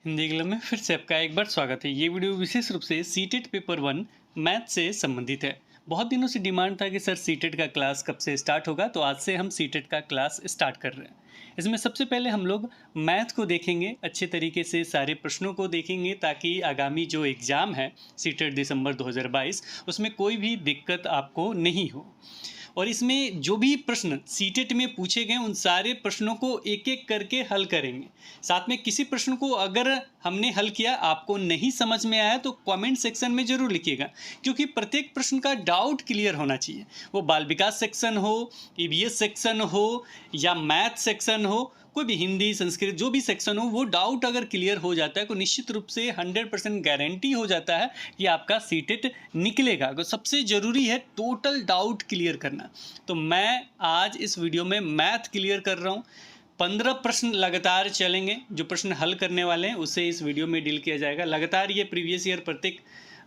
Hindi club में फिर से आपका एक बार स्वागत है। ये वीडियो विशेष रूप से सीटेट पेपर 1 मैथ से संबंधित है। बहुत दिनों से डिमांड था कि सर सीटेट का क्लास कब से स्टार्ट होगा, तो आज से हम सीटेट का क्लास स्टार्ट कर रहे हैं। इसमें सबसे पहले हम लोग मैथ को देखेंगे, अच्छे तरीके से सारे प्रश्नों को देखेंगे ताकि आगामी जो एग्ज़ाम है सीटेट दिसंबर 2022 उसमें कोई भी दिक्कत आपको नहीं हो। और इसमें जो भी प्रश्न सीटेट में पूछे गए उन सारे प्रश्नों को एक एक करके हल करेंगे। साथ में किसी प्रश्न को अगर हमने हल किया आपको नहीं समझ में आया तो कमेंट सेक्शन में ज़रूर लिखिएगा, क्योंकि प्रत्येक प्रश्न का डाउट क्लियर होना चाहिए। वो बाल विकास सेक्शन हो, ईवीएस सेक्शन हो या मैथ सेक्शन हो, कोई भी हिंदी संस्कृत जो भी सेक्शन हो, वो डाउट अगर क्लियर हो जाता है तो निश्चित रूप से 100% गारंटी हो जाता है कि आपका सीटेट निकलेगा। तो सबसे ज़रूरी है टोटल डाउट क्लियर करना। तो मैं आज इस वीडियो में मैथ क्लियर कर रहा हूँ। 15 प्रश्न लगातार चलेंगे, जो प्रश्न हल करने वाले हैं उसे इस वीडियो में डील किया जाएगा। लगातार ये प्रीवियस ईयर प्रत्येक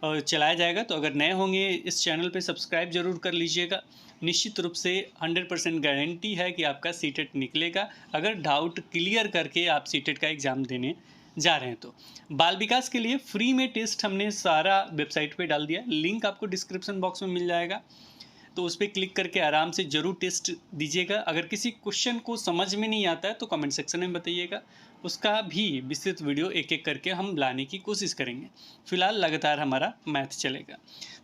चलाया जाएगा। तो अगर नए होंगे इस चैनल पे सब्सक्राइब जरूर कर लीजिएगा। निश्चित रूप से 100% गारंटी है कि आपका सीटेट निकलेगा अगर डाउट क्लियर करके आप सीटेट का एग्ज़ाम देने जा रहे हैं। तो बाल विकास के लिए फ्री में टेस्ट हमने सारा वेबसाइट पे डाल दिया, लिंक आपको डिस्क्रिप्शन बॉक्स में मिल जाएगा। तो उस पर क्लिक करके आराम से ज़रूर टेस्ट दीजिएगा। अगर किसी क्वेश्चन को समझ में नहीं आता है तो कमेंट सेक्शन में बताइएगा, उसका भी विस्तृत वीडियो एक एक करके हम लाने की कोशिश करेंगे। फिलहाल लगातार हमारा मैथ चलेगा।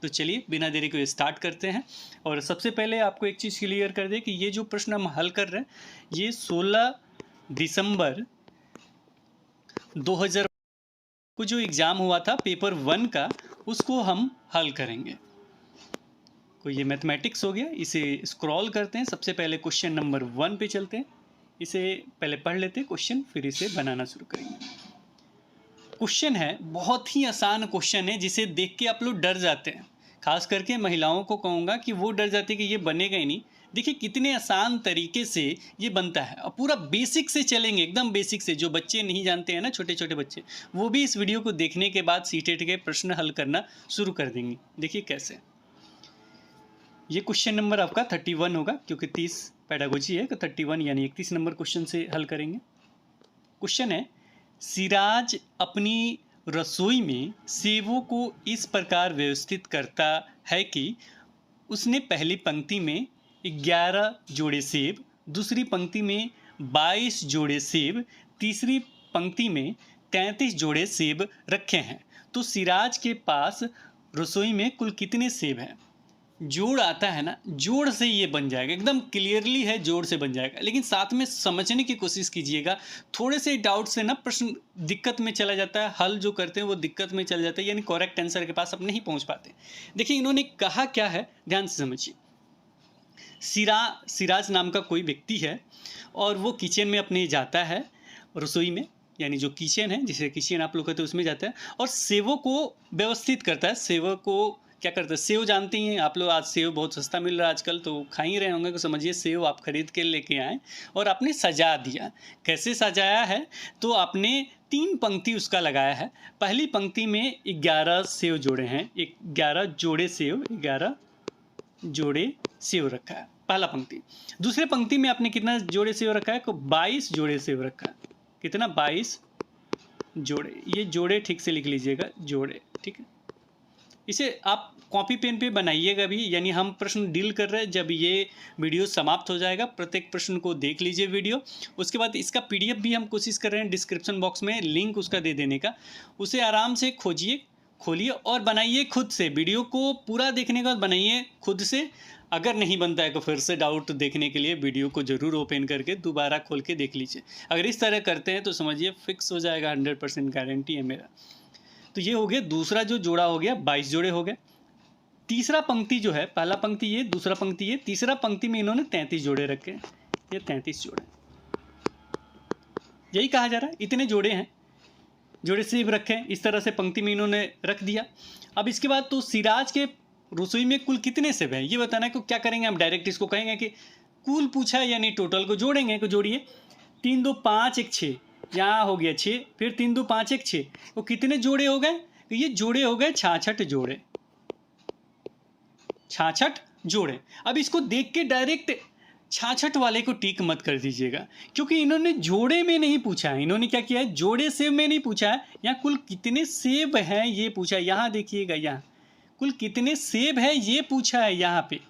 तो चलिए बिना देरी को स्टार्ट करते हैं। और सबसे पहले आपको एक चीज़ क्लियर कर दें कि ये जो प्रश्न हम हल कर रहे हैं ये 16 दिसंबर 2000 को जो एग्ज़ाम हुआ था पेपर 1 का, उसको हम हल करेंगे। तो ये मैथमेटिक्स हो गया, इसे स्क्रॉल करते हैं। सबसे पहले क्वेश्चन नंबर 1 पे चलते हैं। इसे पहले पढ़ लेते हैं क्वेश्चन, फिर इसे बनाना शुरू करेंगे। क्वेश्चन है, बहुत ही आसान क्वेश्चन है जिसे देख के आप लोग डर जाते हैं। खास करके महिलाओं को कहूँगा कि वो डर जाती है कि ये बनेगा ही नहीं। देखिए कितने आसान तरीके से ये बनता है। और पूरा बेसिक से चलेंगे, एकदम बेसिक से। जो बच्चे नहीं जानते हैं ना, छोटे छोटे बच्चे, वो भी इस वीडियो को देखने के बाद सीटेट के प्रश्न हल करना शुरू कर देंगे। देखिए कैसे। ये क्वेश्चन नंबर आपका 31 होगा, क्योंकि 30 पेडागोजी है तो 31 यानी 31 नंबर क्वेश्चन से हल करेंगे। क्वेश्चन है, सिराज अपनी रसोई में सेवों को इस प्रकार व्यवस्थित करता है कि उसने पहली पंक्ति में 11 जोड़े सेब, दूसरी पंक्ति में 22 जोड़े सेब, तीसरी पंक्ति में 33 जोड़े सेब रखे हैं। तो सिराज के पास रसोई में कुल कितने सेब हैं? जोड़ आता है ना, जोड़ से ये बन जाएगा, एकदम क्लियरली है, जोड़ से बन जाएगा। लेकिन साथ में समझने की कोशिश कीजिएगा। थोड़े से डाउट से ना प्रश्न दिक्कत में चला जाता है, हल जो करते हैं वो दिक्कत में चला जाता है, यानी करेक्ट आंसर के पास आप नहीं पहुंच पाते। देखिए इन्होंने कहा क्या है, ध्यान से समझिए। सिराज नाम का कोई व्यक्ति है और वो किचन में अपने जाता है, रसोई में, यानी जो किचन है, जिसे किचन आप लोग कहते हैं, उसमें जाता है और सेवों को व्यवस्थित करता है। सेवों को क्या करते हैं, सेव जानती हैं आप लोग, आज सेव बहुत सस्ता मिल रहा है आजकल, तो खा ही रहे होंगे। तो समझिए सेव आप खरीद के लेके आए और आपने सजा दिया। कैसे सजाया है, तो आपने 3 पंक्ति उसका लगाया है। पहली पंक्ति में 11 सेव जोड़े हैं, 11 जोड़े सेव, 11 जोड़े सेव रखा है पहला पंक्ति। दूसरे पंक्ति में आपने कितना जोड़े सेव रखा है, 22 जोड़े सेव रखा है। कितना, 22 जोड़े। ये जोड़े ठीक से लिख लीजिएगा, जोड़े, ठीक है। इसे आप कॉपी पेन पे बनाइएगा भी, यानी हम प्रश्न डील कर रहे हैं। जब ये वीडियो समाप्त हो जाएगा प्रत्येक प्रश्न को देख लीजिए वीडियो। उसके बाद इसका पीडीएफ भी हम कोशिश कर रहे हैं डिस्क्रिप्शन बॉक्स में लिंक उसका दे देने का। उसे आराम से खोजिए, खोलिए और बनाइए खुद से। वीडियो को पूरा देखने के बाद बनाइए खुद से। अगर नहीं बनता है तो फिर से डाउट देखने के लिए वीडियो को ज़रूर ओपन करके दोबारा खोल के देख लीजिए। अगर इस तरह करते हैं तो समझिए फिक्स हो जाएगा, 100% गारंटी है मेरा। तो ये हो गया दूसरा जो जोड़ा हो गया, 22 जोड़े हो गए। तीसरा पंक्ति जो है, पहला पंक्ति ये, दूसरा पंक्ति ये, तीसरा पंक्ति में इन्होंने 33 जोड़े रखे। ये 33 जोड़े, यही कहा जा रहा है। इतने जोड़े हैं, जोड़े सेब रखे हैं, इस तरह से पंक्ति में इन्होंने रख दिया। अब इसके बाद तो सिराज के रसोई में कुल कितने सेब हैं ये बताना है। तो क्या करेंगे हम, डायरेक्ट इसको कहेंगे कि कुल पूछा है, यानी टोटल को जोड़ेंगे। तो जोड़िए, 3 2 5 1 6, यहाँ हो गया 6, फिर 3 2 5 1 6, तो कितने जोड़े हो गए, तो ये जोड़े हो गए 66 जोड़े, 66 जोड़े। अब इसको देख के डायरेक्ट छाछठ वाले को टिक मत कर दीजिएगा, क्योंकि इन्होंने जोड़े में नहीं पूछा है। इन्होंने क्या किया है, जोड़े सेब में नहीं पूछा है, यहाँ कुल कितने सेब हैं ये पूछा है। यहाँ देखिएगा, यहाँ कुल कितने सेब है ये पूछा है यहाँ पे,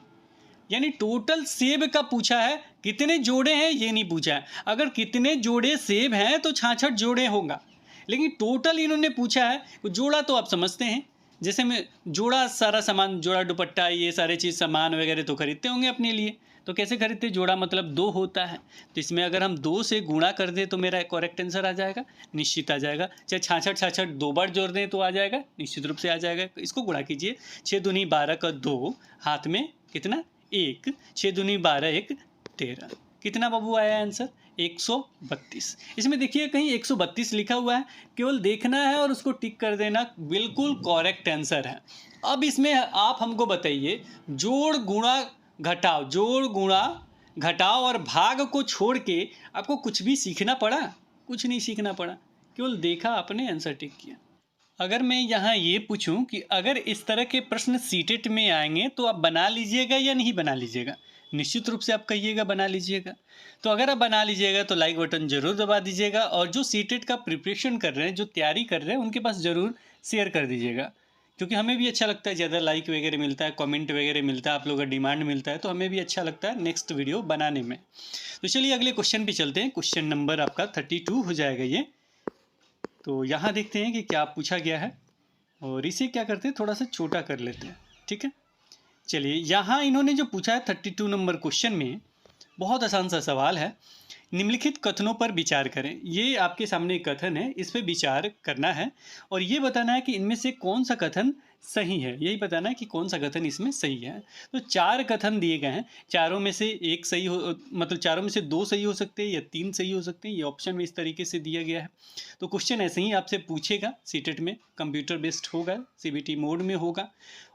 यानी टोटल सेब का पूछा है, कितने जोड़े हैं ये नहीं पूछा है। अगर कितने जोड़े सेब हैं तो 66 जोड़े होगा, लेकिन टोटल इन्होंने पूछा है। जोड़ा तो आप समझते हैं, जैसे मैं जोड़ा सारा सामान, जोड़ा दुपट्टा, ये सारे चीज़ सामान वगैरह तो खरीदते होंगे अपने लिए, तो कैसे खरीदते, जोड़ा मतलब 2 होता है, तो इसमें अगर हम 2 से गुणा कर दें तो मेरा करेक्ट आंसर आ जाएगा, निश्चित आ जाएगा। चाहे 66 2 बार जोड़ दें तो आ जाएगा, निश्चित रूप से आ जाएगा। इसको गुणा कीजिए, 6 दूनी 12 का 2, हाथ में कितना 1, 6 दूनी 12 1 13, कितना बाबू आया आंसर 132। इसमें देखिए कहीं 132 लिखा हुआ है, केवल देखना है और उसको टिक कर देना, बिल्कुल करेक्ट आंसर है। अब इसमें आप हमको बताइए, जोड़ गुणा घटाव, जोड़ गुणा घटाव और भाग को छोड़ के आपको कुछ भी सीखना पड़ा? कुछ नहीं सीखना पड़ा, केवल देखा आपने, आंसर टिक किया। अगर मैं यहाँ ये पूछूं कि अगर इस तरह के प्रश्न सीटेट में आएंगे तो आप बना लीजिएगा या नहीं बना लीजिएगा, निश्चित रूप से आप कहिएगा बना लीजिएगा। तो अगर आप बना लीजिएगा तो लाइक बटन ज़रूर दबा दीजिएगा, और जो सीटेट का प्रिपरेशन कर रहे हैं, जो तैयारी कर रहे हैं, उनके पास ज़रूर शेयर कर दीजिएगा, क्योंकि हमें भी अच्छा लगता है, ज़्यादा लाइक वगैरह मिलता है, कमेंट वगैरह मिलता है, आप लोगों का डिमांड मिलता है, तो हमें भी अच्छा लगता है नेक्स्ट वीडियो बनाने में। तो चलिए अगले क्वेश्चन पे चलते हैं। क्वेश्चन नंबर आपका 32 हो जाएगा ये। तो यहाँ देखते हैं कि क्या पूछा गया है, और इसे क्या करते हैं, थोड़ा सा छोटा कर लेते हैं, ठीक है। चलिए, यहाँ इन्होंने जो पूछा है 32 नंबर क्वेश्चन में, बहुत आसान सा सवाल है। निम्नलिखित कथनों पर विचार करें। ये आपके सामने एक कथन है, इस पर विचार करना है और ये बताना है कि इनमें से कौन सा कथन सही है, यही बताना है कि कौन सा कथन इसमें सही है। तो 4 कथन दिए गए हैं, चारों में से एक सही हो, मतलब चारों में से 2 सही हो सकते हैं या 3 सही हो सकते हैं, ये ऑप्शन में इस तरीके से दिया गया है। तो क्वेश्चन ऐसे ही आपसे पूछेगा, सीटेट में कंप्यूटर बेस्ड होगा, सीबीटी मोड में होगा,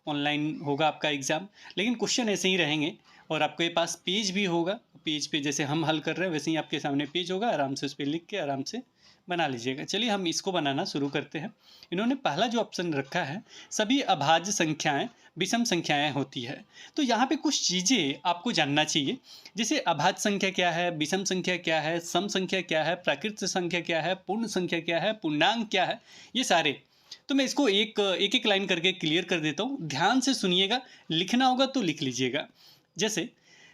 ऑनलाइन होगा आपका एग्ज़ाम, लेकिन क्वेश्चन ऐसे ही रहेंगे। और आपके पास पेज भी होगा, पेज पे जैसे हम हल कर रहे हैं वैसे ही आपके सामने पेज होगा, आराम से उस पर लिख के आराम से बना लीजिएगा। चलिए हम इसको बनाना शुरू करते हैं। इन्होंने पहला जो ऑप्शन रखा है, सभी अभाज्य संख्याएं विषम संख्याएं होती है। तो यहाँ पे कुछ चीज़ें आपको जानना चाहिए, जैसे अभाज्य संख्या क्या है, विषम संख्या क्या है, सम संख्या क्या है, प्राकृत संख्या क्या है, पूर्ण संख्या क्या है, पूर्णांक क्या है, ये सारे। तो मैं इसको एक एक लाइन करके क्लियर कर देता हूँ, ध्यान से सुनिएगा, लिखना होगा तो लिख लीजिएगा। जैसे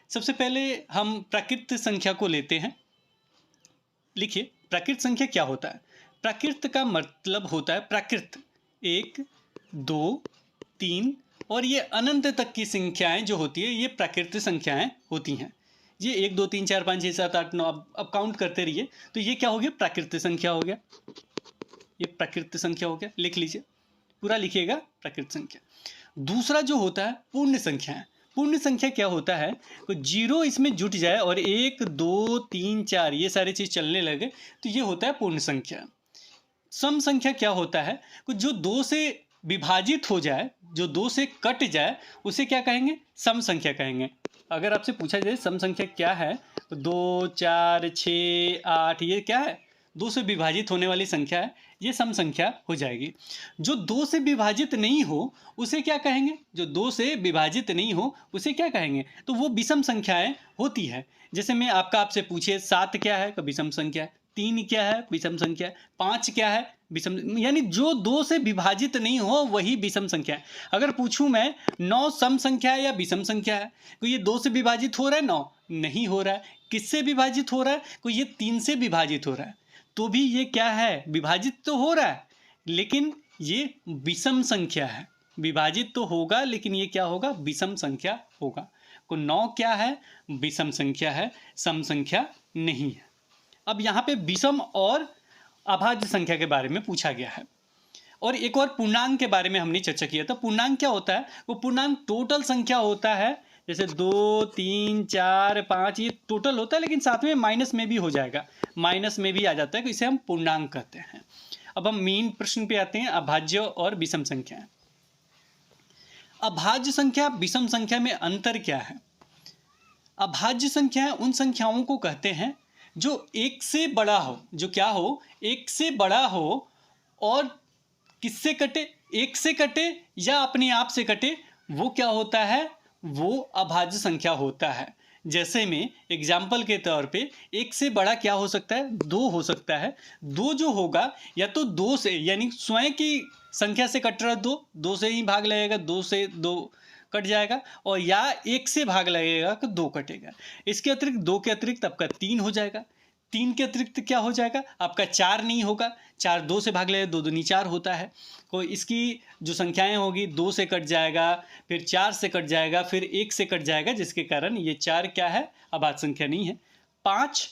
सबसे पहले हम प्राकृत संख्या को लेते हैं। लिखिए, प्राकृत संख्या क्या होता है। प्राकृत का मतलब होता है प्राकृत 1 2 3 और ये अनंत तक की संख्याएं जो होती है, ये प्राकृत संख्याएं होती हैं। ये 1 2 3 4 5 6 7 8 9 अब काउंट करते रहिए, तो ये क्या हो गया, प्राकृत संख्या हो गया, ये प्राकृत संख्या हो गया। लिख लीजिए, पूरा लिखिएगा, प्राकृत संख्या। दूसरा जो होता है पूर्ण संख्या है। पूर्ण संख्या क्या होता है, तो 0 इसमें जुट जाए और 1 2 3 4 ये सारी चीज़ चलने लगे, तो ये होता है पूर्ण संख्या। सम संख्या क्या होता है, तो जो 2 से विभाजित हो जाए, जो 2 से कट जाए, उसे क्या कहेंगे, सम संख्या कहेंगे। अगर आपसे पूछा जाए सम संख्या क्या है, तो 2 4 6 8 ये क्या है, 2 से विभाजित होने वाली संख्या है, ये सम संख्या हो जाएगी। जो 2 से विभाजित नहीं हो उसे क्या कहेंगे, जो 2 से विभाजित नहीं हो उसे क्या कहेंगे, तो वो विषम संख्याएं होती है। जैसे मैं आपसे पूछे 7 क्या है, तो विषम संख्या है, 3 क्या है, विषम संख्या है, 5 क्या है, विषम, यानी जो 2 से विभाजित नहीं हो वही विषम संख्या है। अगर पूछूं मैं 9 सम संख्या है या विषम संख्या है, तो ये 2 से विभाजित हो रहा है, 9 नहीं हो रहा है। किससे विभाजित हो रहा है, तो ये 3 से विभाजित हो रहा है, तो भी ये क्या है, विभाजित तो हो रहा है, लेकिन ये विषम संख्या है। विभाजित तो होगा लेकिन ये क्या होगा, विषम संख्या होगा। तो 9 क्या है, विषम संख्या है, सम संख्या नहीं है। अब यहाँ पे विषम और अभाज्य संख्या के बारे में पूछा गया है, और एक और पूर्णांक के बारे में हमने चर्चा किया था। पूर्णांक क्या होता है, वो पूर्णांक टोटल संख्या होता है, जैसे 2 3 4 5 ये टोटल होता है, लेकिन साथ में माइनस में भी हो जाएगा, माइनस में भी आ जाता है, तो इसे हम पूर्णांक कहते हैं। अब हम मेन प्रश्न पे आते हैं, अभाज्य और विषम संख्या। अभाज्य संख्या विषम संख्या में अंतर क्या है। अभाज्य संख्याएं उन संख्याओं को कहते हैं जो 1 से बड़ा हो, जो क्या हो, 1 से बड़ा हो और किससे कटे, 1 से कटे या अपने आप से कटे, वो क्या होता है, वो अभाज्य संख्या होता है। जैसे में एग्जाम्पल के तौर पे एक से बड़ा क्या हो सकता है, दो हो सकता है। दो जो होगा या तो दो से यानी स्वयं की संख्या से कट रहा दो, दो से ही भाग लगेगा, दो से दो कट जाएगा, और या एक से भाग लगेगा तो दो कटेगा। इसके अतिरिक्त दो के अतिरिक्त आपका तीन हो जाएगा, तीन के अतिरिक्त क्या हो जाएगा आपका चार नहीं होगा, चार दो से भाग लगेगा, दो दूनी चार होता है। तो इसकी जो संख्याएं होगी दो से कट जाएगा, फिर चार से कट जाएगा, फिर एक से कट जाएगा, जिसके कारण ये चार क्या है, अभाज्य संख्या नहीं है। पाँच,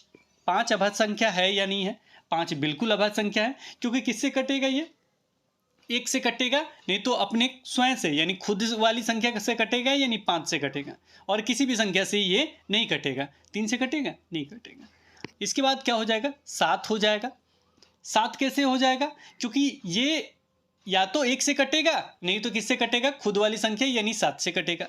पाँच अभाज्य संख्या है या नहीं है, पाँच बिल्कुल अभाज्य संख्या है, क्योंकि किससे कटेगा, ये एक से कटेगा, नहीं तो अपने स्वयं से यानी खुद वाली संख्या से कटेगा, यानी पाँच से कटेगा, और किसी भी संख्या से ये नहीं कटेगा। तीन से कटेगा, नहीं कटेगा। इसके बाद क्या हो जाएगा, सात हो जाएगा। सात कैसे हो जाएगा, क्योंकि ये या तो एक से कटेगा, नहीं तो किससे कटेगा, खुद वाली संख्या यानी सात से कटेगा।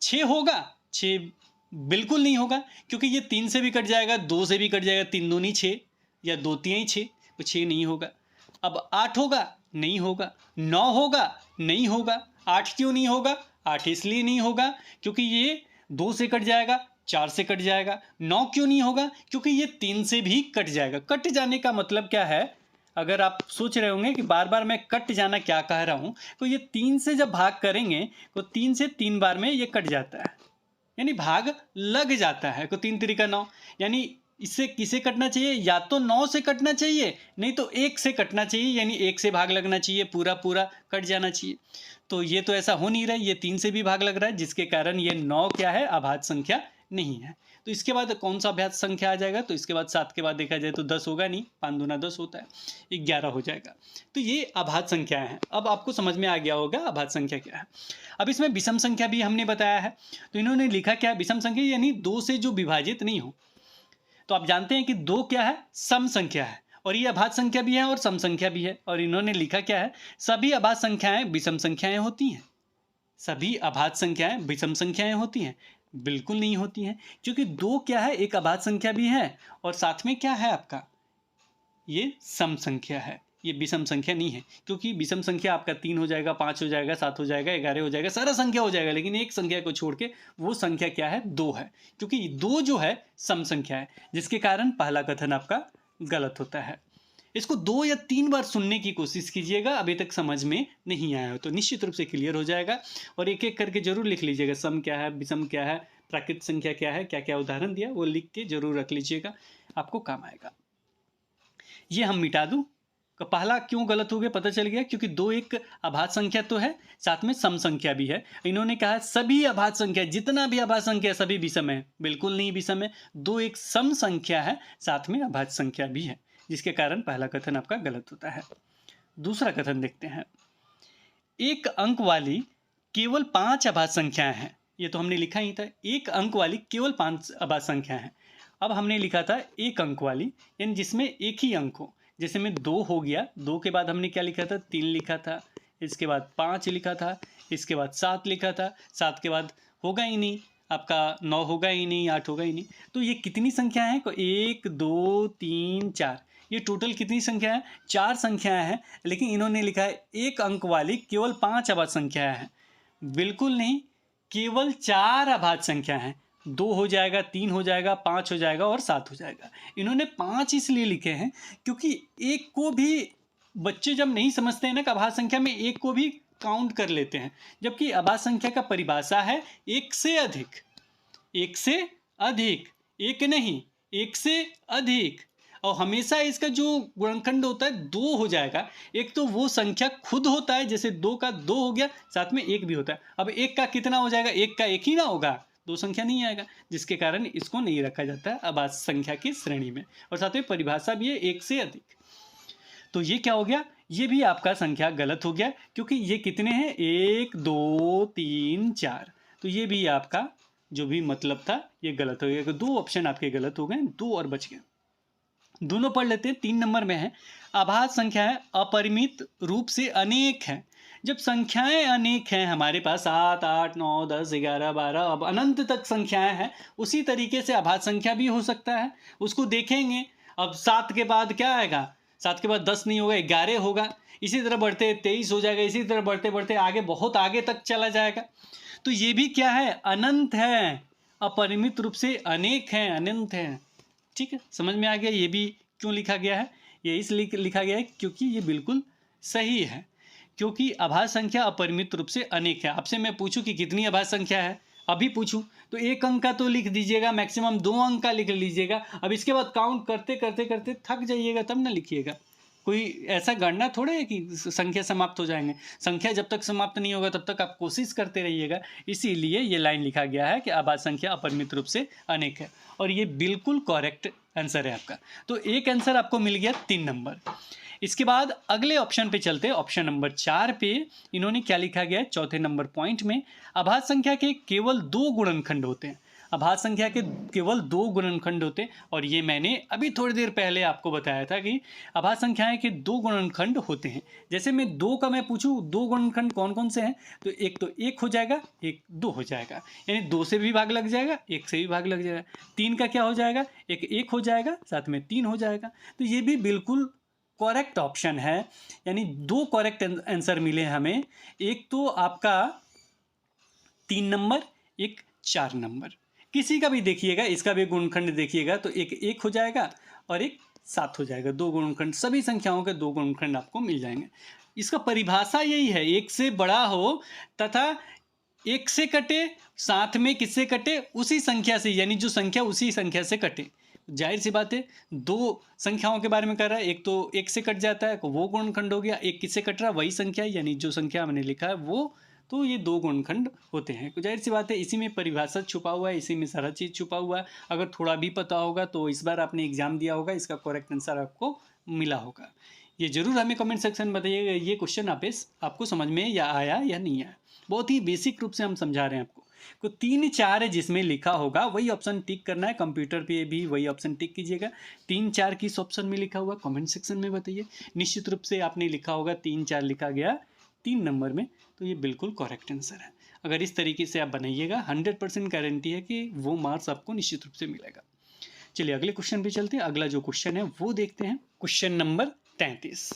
छः होगा, छः बिल्कुल नहीं होगा, क्योंकि ये तीन से भी कट जाएगा, दो से भी कट जाएगा, तीन दूनी छः या दो तिहाई छः, तो छः नहीं होगा। अब आठ होगा, नहीं होगा। नौ होगा, नहीं होगा। आठ क्यों नहीं होगा, आठ इसलिए नहीं होगा क्योंकि ये दो से कट जाएगा, चार से कट जाएगा। नौ क्यों नहीं होगा, क्योंकि ये तीन से भी कट जाएगा। कट जाने का मतलब क्या है, अगर आप सोच रहे होंगे कि बार बार मैं कट जाना क्या कह रहा हूँ, तो ये तीन से जब भाग करेंगे तो तीन से तीन बार में ये कट जाता है, यानी भाग लग जाता है। तो तीन तरीका नौ, यानी इससे किसे कटना चाहिए, या तो नौ से कटना चाहिए, नहीं तो एक से कटना चाहिए, यानी एक से भाग लगना चाहिए, पूरा पूरा कट जाना चाहिए। तो ये तो ऐसा हो नहीं रहा है, ये तीन से भी भाग लग रहा है, जिसके कारण ये नौ क्या है, अभाज्य संख्या नहीं है। तो इसके बाद कौन सा अभाज्य संख्या आ जाएगा, तो इसके बाद सात के बाद देखा जाए तो 10 होगा नहीं, 5 दूना 10 होता है, 11 हो जाएगा। तो ये अभाज्य संख्याएं हैं। अब आपको समझ में आ गया होगा अभाज्य संख्या क्या है। अब इसमें विषम संख्या भी हमने बताया है, तो इन्होंने लिखा क्या है, विषम संख्या यानी दो से जो विभाजित नहीं हो। तो आप जानते हैं कि दो क्या है, सम संख्या है, और ये अभाज्य संख्या भी है और सम संख्या भी है। और इन्होंने लिखा क्या है, सभी अभाज्य संख्याएं विषम संख्याएं होती हैं। सभी अभाज्य संख्याएं विषम संख्याएं होती हैं, बिल्कुल नहीं होती हैं, क्योंकि दो क्या है, एक अभाज्य संख्या भी है और साथ में क्या है आपका, ये सम संख्या है, ये विषम संख्या नहीं है। क्योंकि विषम संख्या आपका 3 हो जाएगा, 5 हो जाएगा, 7 हो जाएगा, 11 हो जाएगा, सारा संख्या हो जाएगा, लेकिन एक संख्या को छोड़ के वो संख्या क्या है, 2 है, क्योंकि 2 जो है सम संख्या है, जिसके कारण पहला कथन आपका गलत होता है। इसको 2 या 3 बार सुनने की कोशिश कीजिएगा, अभी तक समझ में नहीं आया हो तो निश्चित रूप से क्लियर हो जाएगा। और एक एक करके जरूर लिख लीजिएगा, सम क्या है, विषम क्या है, प्राकृत संख्या क्या है, क्या क्या उदाहरण दिया वो लिख के जरूर रख लीजिएगा, आपको काम आएगा। ये हम मिटा दूं, तो पहला क्यों गलत हो गया पता चल गया, क्योंकि दो एक अभाज्य संख्या तो है, साथ में सम संख्या भी है। इन्होंने कहा सभी अभाज्य संख्या, जितना भी अभाज्य संख्या सभी विषम है, बिल्कुल नहीं विषम है। दो एक सम संख्या है, साथ में अभाज्य संख्या भी है, जिसके कारण पहला कथन आपका गलत होता है। दूसरा कथन देखते हैं, एक अंक वाली केवल 5 अभाज्य संख्याएं हैं। ये तो हमने लिखा ही था, एक अंक वाली केवल 5 अभाज्य संख्या है। अब हमने लिखा था एक अंक वाली, यानी जिसमें एक ही अंक हो। जैसे में 2 हो गया, 2 के बाद हमने क्या लिखा था, 3 लिखा था, इसके बाद 5 लिखा था, इसके बाद 7 लिखा था, 7 के बाद होगा ही नहीं आपका, 9 होगा ही नहीं, 8 होगा ही नहीं। तो ये कितनी संख्या है, 1 2 3 4, ये टोटल कितनी संख्या है, 4 संख्याएं हैं। लेकिन इन्होंने लिखा है एक अंक वाली केवल 5 अभाज्य संख्याएं हैं। बिल्कुल नहीं, केवल 4 अभाज्य संख्या हैं। 2 हो जाएगा, 3 हो जाएगा, 5 हो जाएगा और 7 हो जाएगा। इन्होंने 5 इसलिए लिखे हैं क्योंकि एक को भी बच्चे जब नहीं समझते हैं ना कि अभाज्य संख्या में एक को भी काउंट कर लेते हैं, जबकि अभाज्य संख्या का परिभाषा है एक से अधिक, एक से अधिक, एक नहीं एक से अधिक। और हमेशा इसका जो गुणनखंड होता है 2 हो जाएगा। एक तो वो संख्या खुद होता है, जैसे 2 का 2 हो गया, साथ में 1 भी होता है। अब 1 का कितना हो जाएगा, 1 का 1 ही ना होगा, 2 संख्या नहीं आएगा, जिसके कारण इसको नहीं रखा जाता है अभाज्य संख्या की श्रेणी में। और साथ में परिभाषा भी है एक से अधिक। तो ये क्या हो गया, ये भी आपका संख्या गलत हो गया, क्योंकि ये कितने हैं, 1 2 3 4। तो ये भी आपका जो भी मतलब था ये गलत हो गया। 2 ऑप्शन आपके गलत हो गए, 2 और बच गए। दोनों पढ़ लेते हैं। 3 नंबर में है, अभाज्य संख्याएं अपरिमित रूप से अनेक हैं। जब संख्याएं अनेक हैं हमारे पास, 7 8 9 10 11 12, अब अनंत तक संख्याएं हैं, उसी तरीके से अभाज्य संख्या भी हो सकता है। उसको देखेंगे। अब 7 के बाद क्या आएगा, 7 के बाद 10 नहीं होगा, 11 hoगा, इसी तरह बढ़ते 23 हो जाएगा, इसी तरह बढ़ते बढ़ते आगे बहुत आगे तक चला जाएगा। तो ये भी क्या है, अनंत है। अपरिमित रूप से अनेक हैं, अनंत हैं। ठीक है, समझ में आ गया ये भी क्यों लिखा गया है? ये इसलिए लिखा गया है क्योंकि ये बिल्कुल सही है, क्योंकि आभाज्य संख्या अपरिमित रूप से अनेक है। आपसे मैं पूछूं कि कितनी आभाज्य संख्या है, अभी पूछूं तो 1 अंक का तो लिख दीजिएगा, मैक्सिमम 2 अंक का लिख लीजिएगा। अब इसके बाद काउंट करते करते करते थक जाइएगा तब ना लिखिएगा। कोई ऐसा गणना थोड़े है कि संख्या समाप्त हो जाएंगे। संख्या जब तक समाप्त नहीं होगा तब तक आप कोशिश करते रहिएगा। इसीलिए ये लाइन लिखा गया है कि आभाज्य संख्या अपरिमित रूप से अनेक है, और ये बिल्कुल करेक्ट आंसर है आपका। तो एक आंसर आपको मिल गया 3 नंबर। इसके बाद अगले ऑप्शन पे चलते हैं। ऑप्शन नंबर 4 पे इन्होंने क्या लिखा गया है? चौथे नंबर पॉइंट में आभाज्य संख्या के केवल 2 गुणनखंड होते हैं। आभाज्य संख्या के केवल 2 गुणनखंड होते हैं, और ये मैंने अभी थोड़ी देर पहले आपको बताया था कि आभाज्य संख्याएं के 2 गुणनखंड होते हैं। जैसे मैं 2 का मैं पूछूं 2 गुणनखंड कौन कौन से हैं, तो एक तो 1 हो जाएगा, एक 2 हो जाएगा, यानी 2 से भी भाग लग जाएगा, 1 से भी भाग लग जाएगा। 3 का क्या हो जाएगा? एक 1 हो जाएगा, साथ में 3 हो जाएगा। तो ये भी बिल्कुल करेक्ट ऑप्शन है, यानी 2 करेक्ट आंसर मिले हमें। एक तो आपका 3 नंबर, एक 4 नंबर। किसी का भी देखिएगा, इसका भी गुणनखंड देखिएगा तो एक 1 हो जाएगा और एक 7 हो जाएगा। 2 गुणनखंड, सभी संख्याओं के 2 गुणनखंड आपको मिल जाएंगे। इसका परिभाषा यही है, 1 से बड़ा हो तथा 1 से कटे, साथ में किससे कटे? उसी संख्या से, यानी जो संख्या उसी संख्या से कटे। जाहिर सी बात है, 2 संख्याओं के बारे में कर रहा है, एक तो 1 से कट जाता है, वो गुणनखंड हो गया। एक किससे कट रहा है? वही संख्या, यानी जो संख्या हमने लिखा है वो। तो ये 2 गुणनखंड होते हैं। तो जाहिर सी बात है, इसी में परिभाषा छुपा हुआ है, इसी में सारा चीज़ छुपा हुआ है। अगर थोड़ा भी पता होगा तो इस बार आपने एग्जाम दिया होगा, इसका करेक्ट आंसर आपको मिला होगा। ये जरूर हमें कमेंट सेक्शन में बताइएगा ये क्वेश्चन आपको समझ में या आया या नहीं आया। बहुत ही बेसिक रूप से हम समझा रहे हैं आपको। तो 3 4 है जिसमें लिखा होगा वही ऑप्शन टिक करना है। कंप्यूटर पे भी वही ऑप्शन टिक कीजिएगा। 3 4 किस ऑप्शन में लिखा हुआ कमेंट सेक्शन में बताइए। निश्चित रूप से आपने लिखा होगा 3 4 लिखा गया 3 नंबर में, तो ये बिल्कुल करेक्ट आंसर है। अगर इस तरीके से आप बनाइएगा 100% गारंटी है कि वो मार्क्स आपको निश्चित रूप से मिलेगा। चलिए अगले क्वेश्चन पे चलते हैं। अगला जो क्वेश्चन है वो देखते हैं। Question number 33।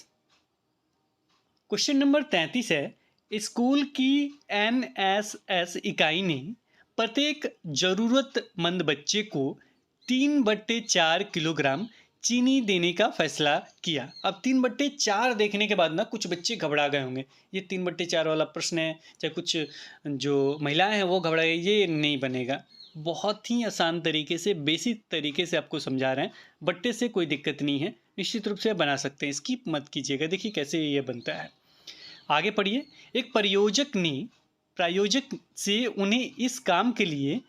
क्वेश्चन नंबर 33 है, स्कूल की एनएसएस इकाई ने प्रत्येक जरूरतमंद बच्चे को 3/4 किलोग्राम चीनी देने का फैसला किया। अब 3/4 देखने के बाद ना कुछ बच्चे घबरा गए होंगे। ये 3/4 वाला प्रश्न है, चाहे कुछ जो महिलाएं हैं वो घबरा गई, ये नहीं बनेगा। बहुत ही आसान तरीके से, बेसिक तरीके से आपको समझा रहे हैं। बट्टे से कोई दिक्कत नहीं है, निश्चित रूप से बना सकते हैं। स्किप मत कीजिएगा, देखिए कैसे ये बनता है। आगे पढ़िए। एक प्रायोजक से उन्हें इस काम के लिए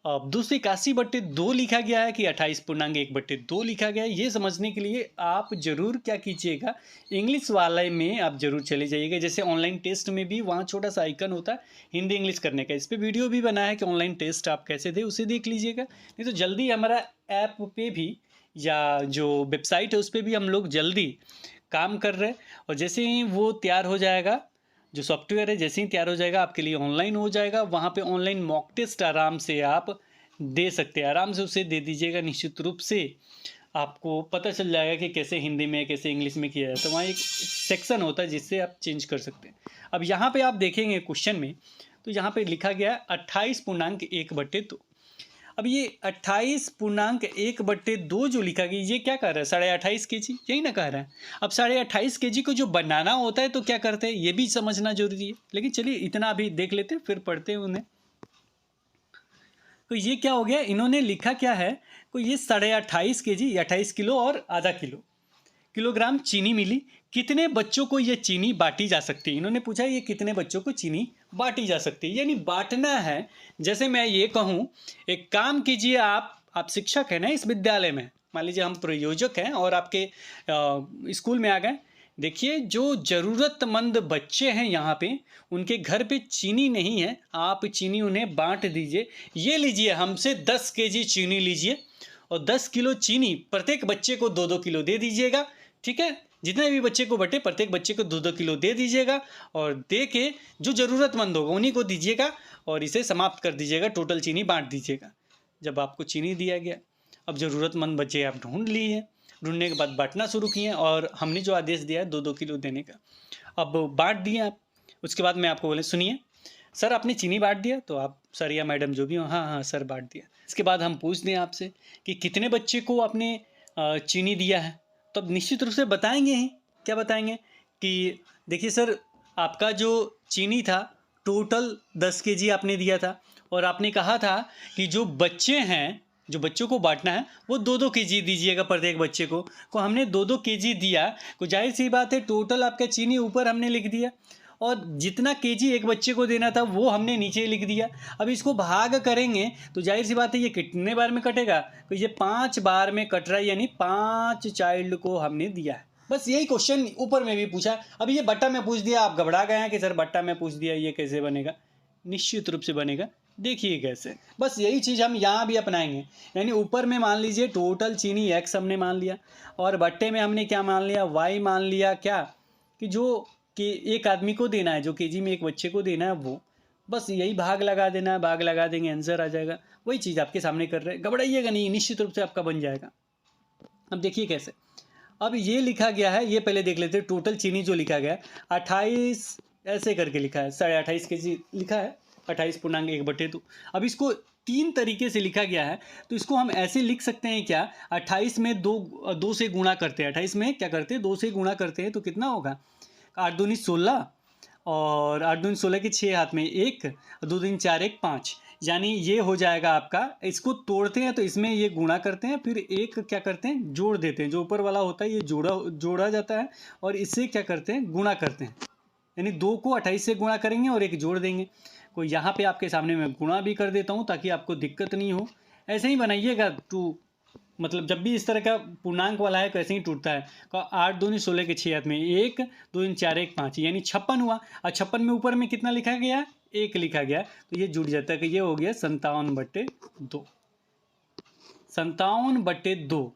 281/2 लिखा गया है कि 28.1/2 लिखा गया है। ये समझने के लिए आप जरूर क्या कीजिएगा, इंग्लिश वाले में आप जरूर चले जाइएगा। जैसे ऑनलाइन टेस्ट में भी वहाँ छोटा सा आइकन होता है हिंदी इंग्लिश करने का, इस पर वीडियो भी बना है कि ऑनलाइन टेस्ट आप कैसे दें, उसे देख लीजिएगा। नहीं तो जल्दी हमारा ऐप पे भी या जो वेबसाइट है उस पर भी हम लोग जल्दी काम कर रहे हैं। और जैसे ही वो तैयार हो जाएगा, जो सॉफ्टवेयर है जैसे ही तैयार हो जाएगा आपके लिए ऑनलाइन हो जाएगा। वहाँ पे ऑनलाइन मॉक टेस्ट आराम से आप दे सकते हैं, आराम से उसे दे दीजिएगा। निश्चित रूप से आपको पता चल जाएगा कि कैसे हिंदी में कैसे इंग्लिश में किया जाता है। वहाँ एक सेक्शन होता है जिससे आप चेंज कर सकते हैं। अब यहाँ पे आप देखेंगे क्वेश्चन में, तो यहाँ पे लिखा गया 28.1/2। अब ये 28.1/2 जो लिखा गया, ये क्या कर रहा है? 28.5 kg, यही ना कह रहा है। अब 28.5 kg को जो बनाना होता है तो क्या करते हैं, ये भी समझना जरूरी है। लेकिन चलिए इतना अभी देख लेते हैं, फिर पढ़ते हैं उन्हें। तो ये क्या हो गया, इन्होंने लिखा क्या है, तो ये 28.5 kg, 28 किलो और आधा किलोग्राम चीनी मिली। कितने बच्चों को ये चीनी बांटी जा सकती है? इन्होंने पूछा ये कितने बच्चों को चीनी बांटी जा सकती है, यानी बांटना है। जैसे मैं ये कहूँ, एक काम कीजिए, आप शिक्षक हैं ना इस विद्यालय में, मान लीजिए हम प्रयोजक हैं और आपके स्कूल में आ गए। देखिए जो ज़रूरतमंद बच्चे हैं यहाँ पे, उनके घर पे चीनी नहीं है, आप चीनी उन्हें बांट दीजिए। ये लीजिए, हमसे 10 kg चीनी लीजिए और 10 किलो चीनी प्रत्येक बच्चे को 2-2 किलो दे दीजिएगा। ठीक है, जितने भी बच्चे को बटे प्रत्येक बच्चे को 2-2 किलो दे दीजिएगा, और दे के जो ज़रूरतमंद होगा उन्हीं को दीजिएगा और इसे समाप्त कर दीजिएगा, टोटल चीनी बांट दीजिएगा। जब आपको चीनी दिया गया, अब ज़रूरतमंद बच्चे आप ढूंढ लिए, ढूंढने के बाद बांटना शुरू किए, और हमने जो आदेश दिया है 2-2 किलो देने का, अब बांट दिए आप। उसके बाद मैं आपको बोले सुनिए सर आपने चीनी बांट दिया, तो आप सर या मैडम जो भी हो, हाँ हाँ सर बांट दिया। इसके बाद हम पूछ दें आपसे कि कितने बच्चे को आपने चीनी दिया है, तो अब निश्चित रूप से बताएंगे ही। क्या बताएंगे कि देखिए सर, आपका जो चीनी था टोटल 10 केजी आपने दिया था, और आपने कहा था कि जो बच्चे हैं, जो बच्चों को बांटना है वो 2-2 केजी दीजिएगा प्रत्येक बच्चे को हमने 2-2 केजी दिया। को जाहिर सी बात है टोटल आपका चीनी ऊपर हमने लिख दिया, और जितना केजी एक बच्चे को देना था वो हमने नीचे लिख दिया। अब इसको भाग करेंगे तो जाहिर सी बात है ये कितने बार में कटेगा, तो ये 5 बार में कट रहा है, यानी 5 चाइल्ड को हमने दिया है। बस यही क्वेश्चन ऊपर में भी पूछा। अब ये बट्टा में पूछ दिया, आप घबरा गए हैं कि सर बट्टा में पूछ दिया ये कैसे बनेगा। निश्चित रूप से बनेगा, देखिए कैसे। बस यही चीज़ हम यहाँ भी अपनाएंगे, यानी ऊपर में मान लीजिए टोटल चीनी x हमने मान लिया, और बट्टे में हमने क्या मान लिया, y मान लिया। क्या कि जो कि एक आदमी को देना है, जो केजी में एक बच्चे को देना है वो, बस यही भाग लगा देना है, भाग लगा देंगे आंसर आ जाएगा। वही चीज़ आपके सामने कर रहे हैं, घबराइएगा नहीं, निश्चित रूप से आपका बन जाएगा। अब देखिए कैसे। अब ये लिखा गया है, ये पहले देख लेते हैं। टोटल चीनी जो लिखा गया है 28 ऐसे करके लिखा है, 28.5 केजी लिखा है, 28.1/2। अब इसको 3 तरीके से लिखा गया है, तो इसको हम ऐसे लिख सकते हैं क्या, 28 में 2 से गुणा करते हैं, 28 में क्या करते हैं 2 से गुणा करते हैं, तो कितना होगा 8 दूनी 16, और 8 दूनी 16 के 6 हाथ में 1, 2 दूनी 4 1 5, यानी ये हो जाएगा आपका। इसको तोड़ते हैं तो इसमें ये गुणा करते हैं, फिर एक क्या करते हैं जोड़ देते हैं, जो ऊपर वाला होता है ये जोड़ा जाता है, और इससे क्या करते हैं गुणा करते हैं, यानी 2 को 28 से गुणा करेंगे और एक जोड़ देंगे। को यहाँ पे आपके सामने मैं गुणा भी कर देता हूँ ताकि आपको दिक्कत नहीं हो। ऐसे ही बनाइएगा मतलब जब भी इस तरह का पूर्णांक वाला है कैसे ही टूटता है। 8 दूनी 16 के 6 हाथ में 1, 2 दूनी 4 1 5, यानी 56 हुआ। और 56 में ऊपर में कितना लिखा गया, 1 लिखा गया, तो ये जुड़ जाता है कि ये हो गया 57/2। 57/2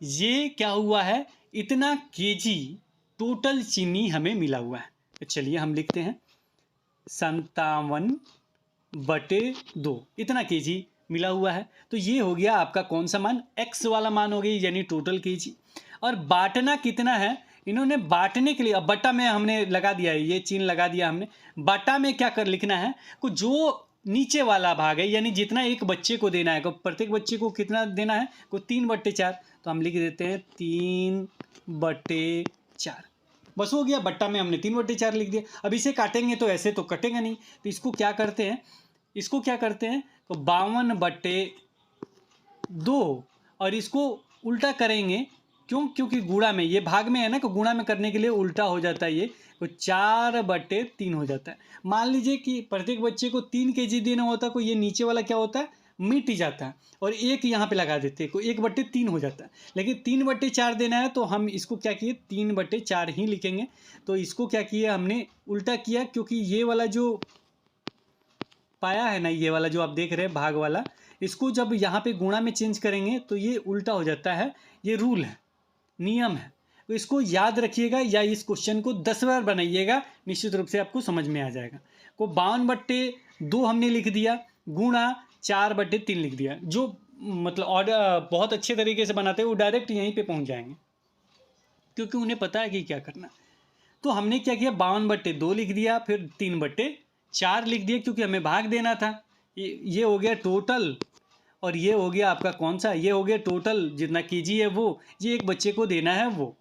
ये क्या हुआ है, इतना केजी टोटल चीनी हमें मिला हुआ है। तो चलिए हम लिखते हैं 57/2, इतना केजी मिला हुआ है। तो ये हो गया आपका कौन सा मान, x वाला मान हो गया, यानी टोटल केजी। और बांटना कितना है, इन्होंने बांटने के लिए अब बट्टा में हमने लगा दिया है, ये चिन्ह लगा दिया हमने। बट्टा में क्या कर लिखना है, को जो नीचे वाला भाग है, यानी जितना एक बच्चे को देना है, को प्रत्येक बच्चे को कितना देना है, को 3/4, तो हम लिख देते हैं 3/4। बस हो गया, बट्टा में हमने 3/4 लिख दिया। अब इसे काटेंगे तो ऐसे तो कटेगा नहीं, तो इसको क्या करते हैं, तो 52/2, और इसको उल्टा करेंगे। क्योंकि गुणा में, ये भाग में है ना, तो गुणा में करने के लिए उल्टा हो जाता है ये, तो 4/3 हो जाता है। मान लीजिए कि प्रत्येक बच्चे को 3 केजी देना होता है, को ये नीचे वाला क्या होता है मिट जाता है, और एक यहाँ पे लगा देते हैं, को 1/3 हो जाता है। लेकिन 3/4 देना है, तो हम इसको क्या किए 3/4 ही लिखेंगे। तो इसको क्या किया हमने उल्टा किया, क्योंकि ये वाला जो पाया है ना, ये वाला जो आप देख रहे हैं भाग वाला, इसको जब यहाँ पे गुणा में चेंज करेंगे तो ये उल्टा हो जाता है। ये रूल है, नियम है, तो इसको याद रखिएगा, या इस क्वेश्चन को 10 बार बनाइएगा, निश्चित रूप से आपको समझ में आ जाएगा। को 52/2 हमने लिख दिया, गुणा 4/3 लिख दिया। जो मतलब ऑर्डर बहुत अच्छे तरीके से बनाते हैं वो डायरेक्ट यहीं पे पहुंच जाएंगे, क्योंकि उन्हें पता है कि क्या करना। तो हमने क्या किया 52/2 लिख दिया, फिर 3/4 लिख दिया, क्योंकि हमें भाग देना था। ये हो गया टोटल, और ये हो गया आपका कौन सा, ये हो गया टोटल जितना केजी है वो, ये एक बच्चे को देना है वो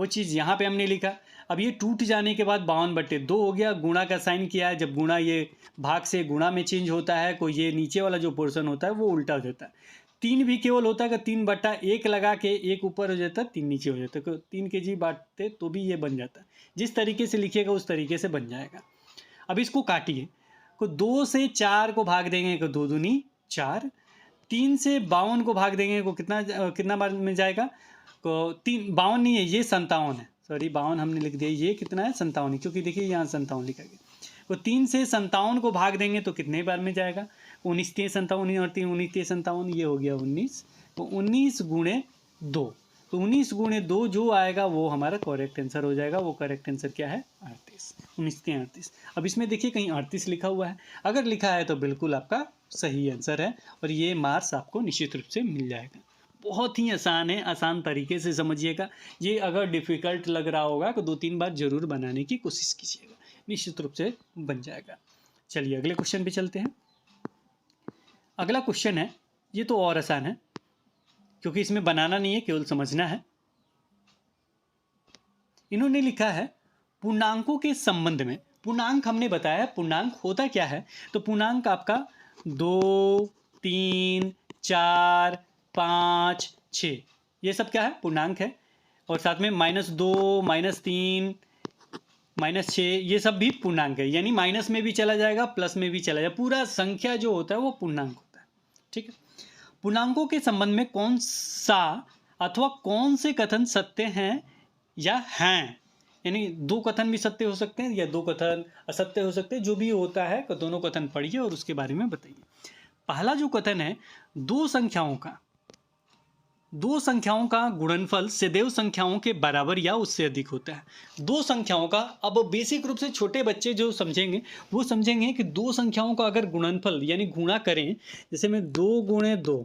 चीज़ यहाँ पे हमने लिखा। अब ये टूट जाने के बाद 52/2 हो गया, गुणा का साइन किया है, जब गुणा ये भाग से गुणा में चेंज होता है, कोई ये नीचे वाला जो पोर्शन होता है वो उल्टा हो जाता है। 3 भी केवल होता है कि 3/1 लगा के 1 ऊपर हो जाता है 3 नीचे हो जाता है, 3 केजी बांटते तो भी ये बन जाता है। जिस तरीके से लिखिएगा उस तरीके से बन जाएगा। अब इसको काटिए, को 2 से 4 को भाग देंगे, को 2 दूनी 4, 3 से 52 को भाग देंगे, को कितना बार में जाएगा, को 52 नहीं है, ये 57 है, सॉरी 52 हमने लिख दिया, ये कितना है 57, क्योंकि देखिए यहाँ 57 लिखा गया। तो 3 से 57 को भाग देंगे तो कितने बार में जाएगा, 19 3 57 और 3 19 3 57, ये हो गया 19, तो 19 गुणे 2, तो 19 गुणे 2 जो आएगा वो हमारा करेक्ट आंसर हो जाएगा। वो करेक्ट आंसर क्या है 38, 19 3 38। अब इसमें देखिए कहीं 38 लिखा हुआ है, अगर लिखा है तो बिल्कुल आपका सही आंसर है, और ये मार्क्स आपको निश्चित रूप से मिल जाएगा। बहुत ही आसान है, आसान तरीके से समझिएगा। ये अगर डिफ़िकल्ट लग रहा होगा तो 2-3 बार ज़रूर बनाने की कोशिश कीजिएगा, निश्चित रूप से बन जाएगा। चलिए अगले क्वेश्चन पे चलते हैं। अगला क्वेश्चन है, ये तो और आसान है क्योंकि इसमें बनाना नहीं है, केवल समझना है। इन्होंने लिखा है पूर्णांकों के संबंध में। पूर्णांक हमने बताया पूर्णांक होता क्या है, तो पूर्णांक आपका 2, 3, 4, 5, 6 ये सब क्या है, पूर्णांक है। और साथ में -2, -3, -6 ये सब भी पूर्णांक है, यानी माइनस में भी चला जाएगा, प्लस में भी चला जाएगा। पूरा संख्या जो होता है वो पूर्णांक होता है। ठीक है। पूर्णांकों के संबंध में कौन सा अथवा कौन से कथन सत्य हैं या हैं, यानी दो कथन भी सत्य हो सकते हैं या दो कथन असत्य हो सकते हैं, जो भी होता है दोनों कथन पढ़िए और उसके बारे में बताइए। पहला जो कथन है, दो संख्याओं का गुणनफल सदैव संख्याओं के बराबर या उससे अधिक होता है। दो संख्याओं का, अब बेसिक रूप से छोटे बच्चे जो समझेंगे वो समझेंगे कि दो संख्याओं का अगर गुणनफल यानी गुणा करें, जैसे में 2 गुणे 2,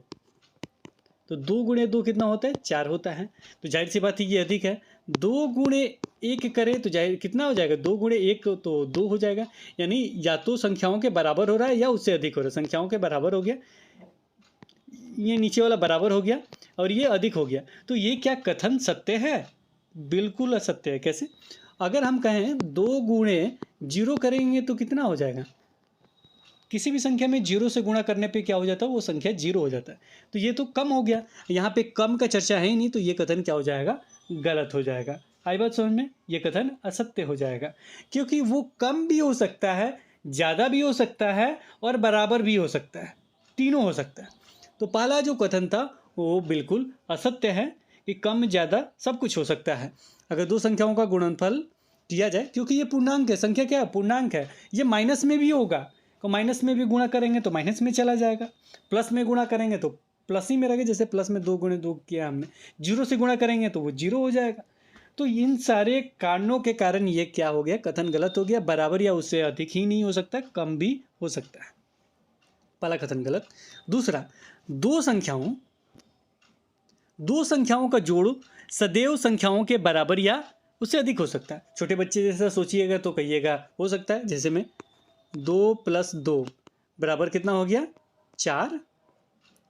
तो 2 गुणे 2 कितना होता है, 4 होता है। तो जाहिर सी बात है ये अधिक है। 2 गुणे 1 करें तो जाहिर कितना हो जाएगा, 2 गुणे 1 तो 2 हो जाएगा, यानी या तो संख्याओं के बराबर हो रहा है या उससे अधिक हो रहा है। संख्याओं के बराबर हो गया, ये नीचे वाला बराबर हो गया और ये अधिक हो गया। तो ये क्या कथन सत्य है, बिल्कुल असत्य है। कैसे, अगर हम कहें 2 गुणे 0 करेंगे तो कितना हो जाएगा, किसी भी संख्या में 0 से गुणा करने पे क्या हो जाता है, वो संख्या 0 हो जाता है। तो ये तो कम हो गया, यहाँ पे कम का चर्चा है ही नहीं, तो ये कथन क्या हो जाएगा, गलत हो जाएगा। आई बात समझ में, ये कथन असत्य हो जाएगा, क्योंकि वो कम भी हो सकता है, ज़्यादा भी हो सकता है और बराबर भी हो सकता है, तीनों हो सकता है। तो पहला जो कथन था वो बिल्कुल असत्य है कि कम ज़्यादा सब कुछ हो सकता है। अगर दो संख्याओं का गुणनफल किया जाए, क्योंकि ये पूर्णांक है, संख्या क्या है, पूर्णांक है, ये माइनस में भी होगा, तो माइनस में भी गुणा करेंगे तो माइनस में चला जाएगा, प्लस में गुणा करेंगे तो प्लस ही में रहेगा। जैसे प्लस में 2 गुणे 2 किया हमने, 0 से गुणा करेंगे तो वो 0 हो जाएगा। तो इन सारे कारणों के कारण ये क्या हो गया, कथन गलत हो गया। बराबर या उससे अधिक ही नहीं हो सकता, कम भी हो सकता है। पहला कथन गलत। दूसरा, दो संख्याओं का जोड़ सदैव संख्याओं के बराबर या उससे अधिक हो सकता है। छोटे बच्चे जैसा सोचिएगा तो कहिएगा हो सकता है, जैसे में 2 + 2 बराबर कितना हो गया, 4।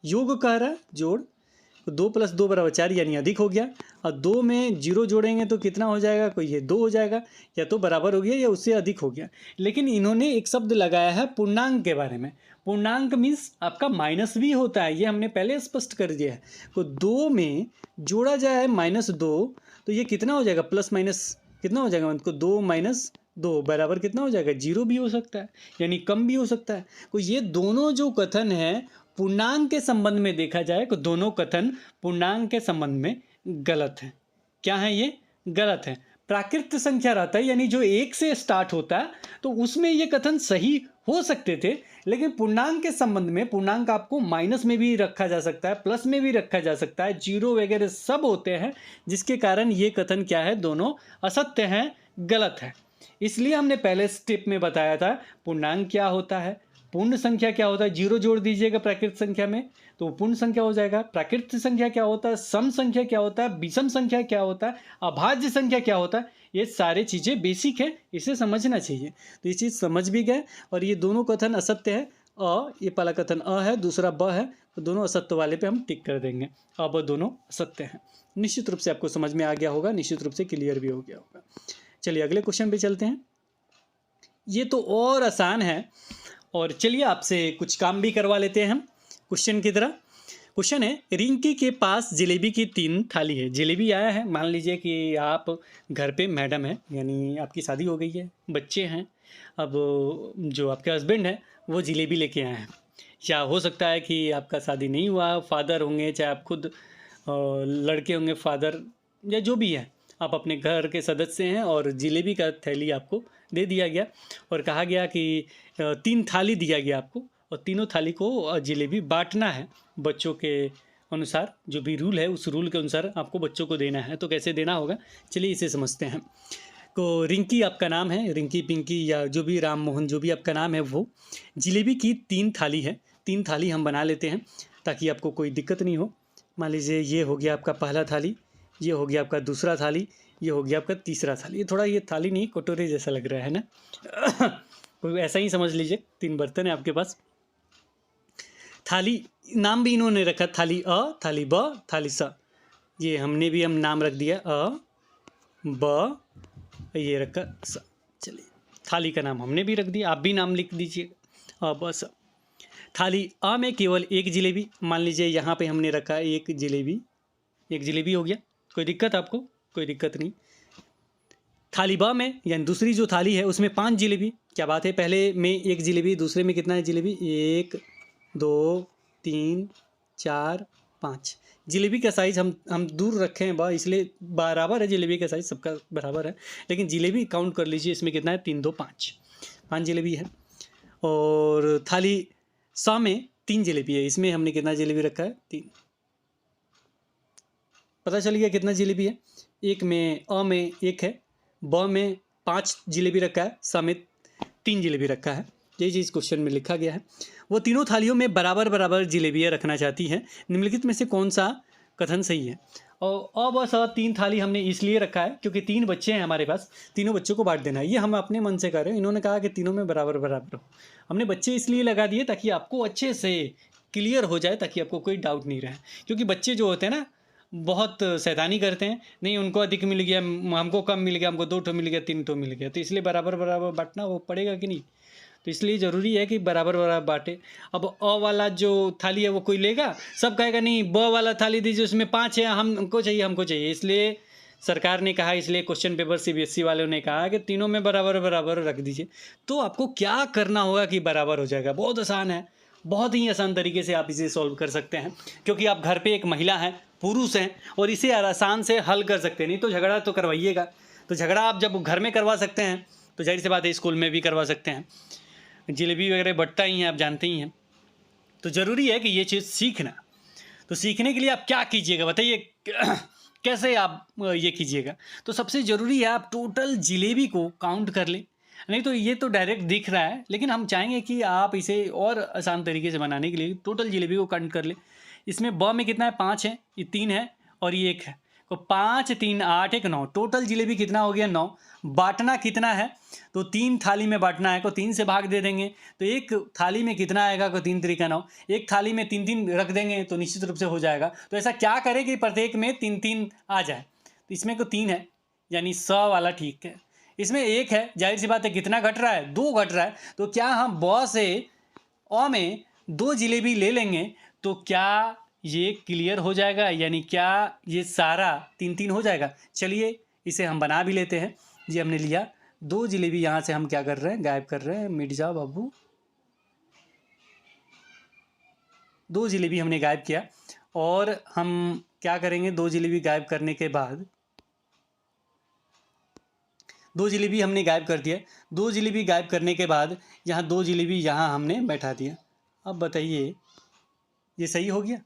योग कह रहा है जोड़, तो 2 + 2 = 4 यानी अधिक हो गया। और 2 में 0 जोड़ेंगे तो कितना हो जाएगा, कोई ये 2 हो जाएगा, या तो बराबर हो गया या उससे अधिक हो गया। लेकिन इन्होंने एक शब्द लगाया है पूर्णांक के बारे में। पूर्णांक मीन्स आपका माइनस भी होता है, ये हमने पहले स्पष्ट कर दिया है। तो 2 में जोड़ा जाए -2 तो ये कितना हो जाएगा, प्लस माइनस कितना हो जाएगा, मतलब 2 - 2 बराबर कितना हो जाएगा, 0 भी हो सकता है, यानी कम भी हो सकता है। तो ये दोनों जो कथन है पूर्णांक के संबंध में देखा जाए तो दोनों कथन पूर्णांक के संबंध में गलत है। क्या है ये, गलत है। प्राकृत संख्या रहता है, यानी जो 1 से स्टार्ट होता है, तो उसमें ये कथन सही हो सकते थे। लेकिन पूर्णांक के संबंध में, पूर्णांक आपको माइनस में भी रखा जा सकता है, प्लस में भी रखा जा सकता है, 0 वगैरह सब होते हैं, जिसके कारण ये कथन क्या है, दोनों असत्य हैं, गलत है। इसलिए हमने पहले स्टेप में बताया था पूर्णांक क्या होता है, पूर्ण संख्या क्या होता है। 0 जोड़ दीजिएगा प्राकृत संख्या में तो पूर्ण संख्या हो जाएगा। प्राकृत संख्या क्या होता है, सम संख्या क्या होता है, विषम संख्या क्या होता है, अभाज्य संख्या क्या होता है, ये सारी चीज़ें बेसिक है, इसे समझना चाहिए। तो ये चीज़ समझ भी गए। और ये दोनों कथन असत्य है। ये पहला कथन अ है, दूसरा ब है, तो दोनों असत्य वाले पे हम टिक कर देंगे। अब दोनों असत्य हैं। निश्चित रूप से आपको समझ में आ गया होगा, निश्चित रूप से क्लियर भी हो गया होगा। चलिए अगले क्वेश्चन पे चलते हैं। ये तो और आसान है, और चलिए आपसे कुछ काम भी करवा लेते हैं हम क्वेश्चन की तरह। क्वेश्चन है, रिंकी के पास जलेबी की 3 थाली है। जलेबी आया है, मान लीजिए कि आप घर पे मैडम है, यानी आपकी शादी हो गई है, बच्चे हैं। अब जो आपके हस्बैंड है वो जलेबी लेके आए हैं, या हो सकता है कि आपका शादी नहीं हुआ, फादर होंगे, चाहे आप खुद लड़के होंगे, फादर या जो भी है, आप अपने घर के सदस्य हैं और जलेबी का थैली आपको दे दिया गया और कहा गया कि 3 थाली दिया गया आपको, और तीनों थाली को जलेबी बांटना है बच्चों के अनुसार। जो भी रूल है उस रूल के अनुसार आपको बच्चों को देना है। तो कैसे देना होगा, चलिए इसे समझते हैं। तो रिंकी आपका नाम है, रिंकी पिंकी या जो भी राम मोहन जो भी आपका नाम है, वो जलेबी की 3 थाली है। 3 थाली हम बना लेते हैं ताकि आपको कोई दिक्कत नहीं हो। मान लीजिए ये हो गया आपका पहला थाली, ये हो गया आपका दूसरा थाली, ये हो गया आपका तीसरा थाली। ये थोड़ा, ये थाली नहीं कटोरे जैसा लग रहा है ना कोई ऐसा ही समझ लीजिए, 3 बर्तन है आपके पास। थाली नाम भी इन्होंने रखा, थाली अ, थाली ब, थाली स। ये हमने भी हम नाम रख दिया अ ब, ये रखा स। चलिए थाली का नाम हमने भी रख दिया, आप भी नाम लिख दीजिए अ ब स। थाली अ में केवल एक जिलेबी, मान लीजिए यहाँ पे हमने रखा एक जिलेबी, एक जिलेबी हो गया, कोई दिक्कत आपको? कोई दिक्कत नहीं। थाली ब में यानी दूसरी जो थाली है उसमें 5 जिलेबी, क्या बात है, पहले में एक जिलेबी, दूसरे में कितना है जिलेबी, 1 2 3 4 5। जिलेबी का साइज़ हम दूर रखे हैं बा, इसलिए बराबर है, जिलेबी का साइज़ सबका बराबर है, लेकिन जिलेबी काउंट कर लीजिए, इसमें कितना है 3 2 5, 5 जिलेबी है। और थाली स में 3 जिलेबी है, इसमें हमने कितना जिलेबी रखा है, 3। पता चल गया कितना जिलेबी है। एक में अ में 1 है, ब में 5 जिलेबी रखा है, स में 3 जिलेबी रखा है। यही चीज़ क्वेश्चन में लिखा गया है। वो तीनों थालियों में बराबर बराबर जिलेबियाँ रखना चाहती हैं, निम्नलिखित में से कौन सा कथन सही है? और अ ब स 3 थाली हमने इसलिए रखा है क्योंकि 3 बच्चे हैं हमारे पास, तीनों बच्चों को बांट देना है, ये हम अपने मन से कर रहे हैं। इन्होंने कहा कि तीनों में बराबर बराबर हो, हमने बच्चे इसलिए लगा दिए ताकि आपको अच्छे से क्लियर हो जाए, ताकि आपको कोई डाउट नहीं रहे। क्योंकि बच्चे जो होते हैं ना बहुत शैतानी करते हैं, नहीं उनको अधिक मिल गया, हमको कम मिल गया, हमको 2 ठो मिल गया, 3 ठो मिल गया, तो इसलिए बराबर बराबर बांटना वो पड़ेगा कि नहीं? तो इसलिए ज़रूरी है कि बराबर बराबर बांटे। अब अ वाला जो थाली है वो कोई लेगा, सब कहेगा नहीं ब वाला थाली दीजिए, उसमें 5 है, हमको चाहिए, हमको चाहिए। इसलिए सरकार ने कहा, इसलिए क्वेश्चन पेपर सीबीएसई वालों ने कहा कि तीनों में बराबर बराबर रख दीजिए। तो आपको क्या करना होगा कि बराबर हो जाएगा? बहुत आसान है, बहुत ही आसान तरीके से आप इसे सॉल्व कर सकते हैं, क्योंकि आप घर पे एक महिला हैं, पुरुष हैं, और इसे आसान से हल कर सकते हैं। नहीं तो झगड़ा तो करवाइएगा, तो झगड़ा आप जब घर में करवा सकते हैं तो जाहिर सी बात है स्कूल में भी करवा सकते हैं। जिलेबी वगैरह बंटता ही हैं, आप जानते ही हैं। तो ज़रूरी है कि ये चीज़ सीखना। तो सीखने के लिए आप क्या कीजिएगा बताइए? कैसे आप ये कीजिएगा? तो सबसे ज़रूरी है आप टोटल जिलेबी को काउंट कर लें। नहीं तो ये तो डायरेक्ट दिख रहा है, लेकिन हम चाहेंगे कि आप इसे और आसान तरीके से बनाने के लिए टोटल जिलेबी को काउंट कर लें। इसमें ब में कितना है, 5 है, ये 3 है और ये 1 है, तो 5 3 8 1 9, टोटल जिलेबी कितना हो गया, 9। बांटना कितना है, तो 3 थाली में बांटना है, को 3 से भाग दे देंगे, तो एक थाली में कितना आएगा, को 3 3 9, एक थाली में 3 3 रख देंगे तो निश्चित रूप से हो जाएगा। तो ऐसा क्या करें कि प्रत्येक में 3 3 आ जाए, तो इसमें को 3 है, यानी स वाला ठीक है। इसमें 1 है, जाहिर सी बात है कितना घट रहा है, 2 घट रहा है, तो क्या हम ब से अ में 2 जिलेबी ले लेंगे तो क्या ये क्लियर हो जाएगा, यानी क्या ये सारा 3 3 हो जाएगा? चलिए इसे हम बना भी लेते हैं। ये हमने लिया 2 जिलेबी, यहाँ से हम क्या कर रहे हैं, गायब कर रहे हैं, मिट जाओ बाबू। 2 जिलेबी हमने गायब किया, और हम क्या करेंगे, 2 जिलेबी गायब करने के बाद 2 जिलेबी हमने गायब कर दिया। 2 जिलेबी गायब करने के बाद यहाँ 2 जिलेबी यहाँ हमने बैठा दिया। अब बताइए ये सही हो गया?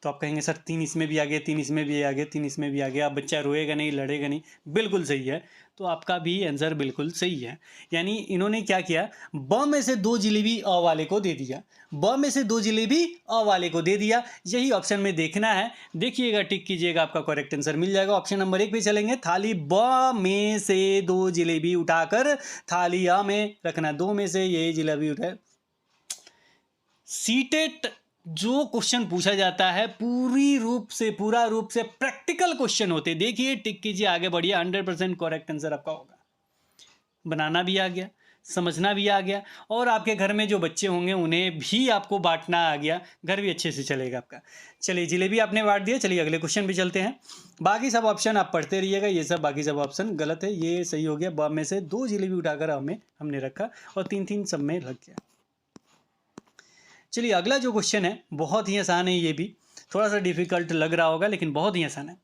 तो आप कहेंगे सर 3 इसमें भी आ गया, 3 इसमें भी आ गया, 3 इसमें भी आ गया, अब बच्चा रोएगा नहीं, लड़ेगा नहीं। बिल्कुल सही है, तो आपका भी आंसर बिल्कुल सही है। यानी इन्होंने क्या किया, ब में से 2 जिलेबी अ वाले को दे दिया, ब में से 2 जिलेबी अ वाले को दे दिया। यही ऑप्शन में देखना है, देखिएगा, टिक कीजिएगा, आपका करेक्ट आंसर मिल जाएगा। ऑप्शन नंबर 1 पे चलेंगे, थाली ब में से 2 जिलेबी उठाकर थाली अ में रखना, 2 में से ये जिलेबी उठाए। सीटेट जो क्वेश्चन पूछा जाता है पूरा रूप से प्रैक्टिकल क्वेश्चन होते, देखिए टिक कीजिए, आगे बढ़िए, 100% करेक्ट आंसर आपका होगा। बनाना भी आ गया, समझना भी आ गया, और आपके घर में जो बच्चे होंगे उन्हें भी आपको बांटना आ गया, घर भी अच्छे से चलेगा आपका। चलिए जिलेबी आपने बांट दिया, चलिए अगले क्वेश्चन पे चलते हैं। बाकी सब ऑप्शन आप पढ़ते रहिएगा, ये सब बाकी सब ऑप्शन गलत है, ये सही हो गया। ब में से 2 जिलेबी उठाकर हमने रखा और 3 3 सब में लग गया। चलिए अगला जो क्वेश्चन है बहुत ही आसान है, ये भी थोड़ा सा डिफिकल्ट लग रहा होगा लेकिन बहुत ही आसान है।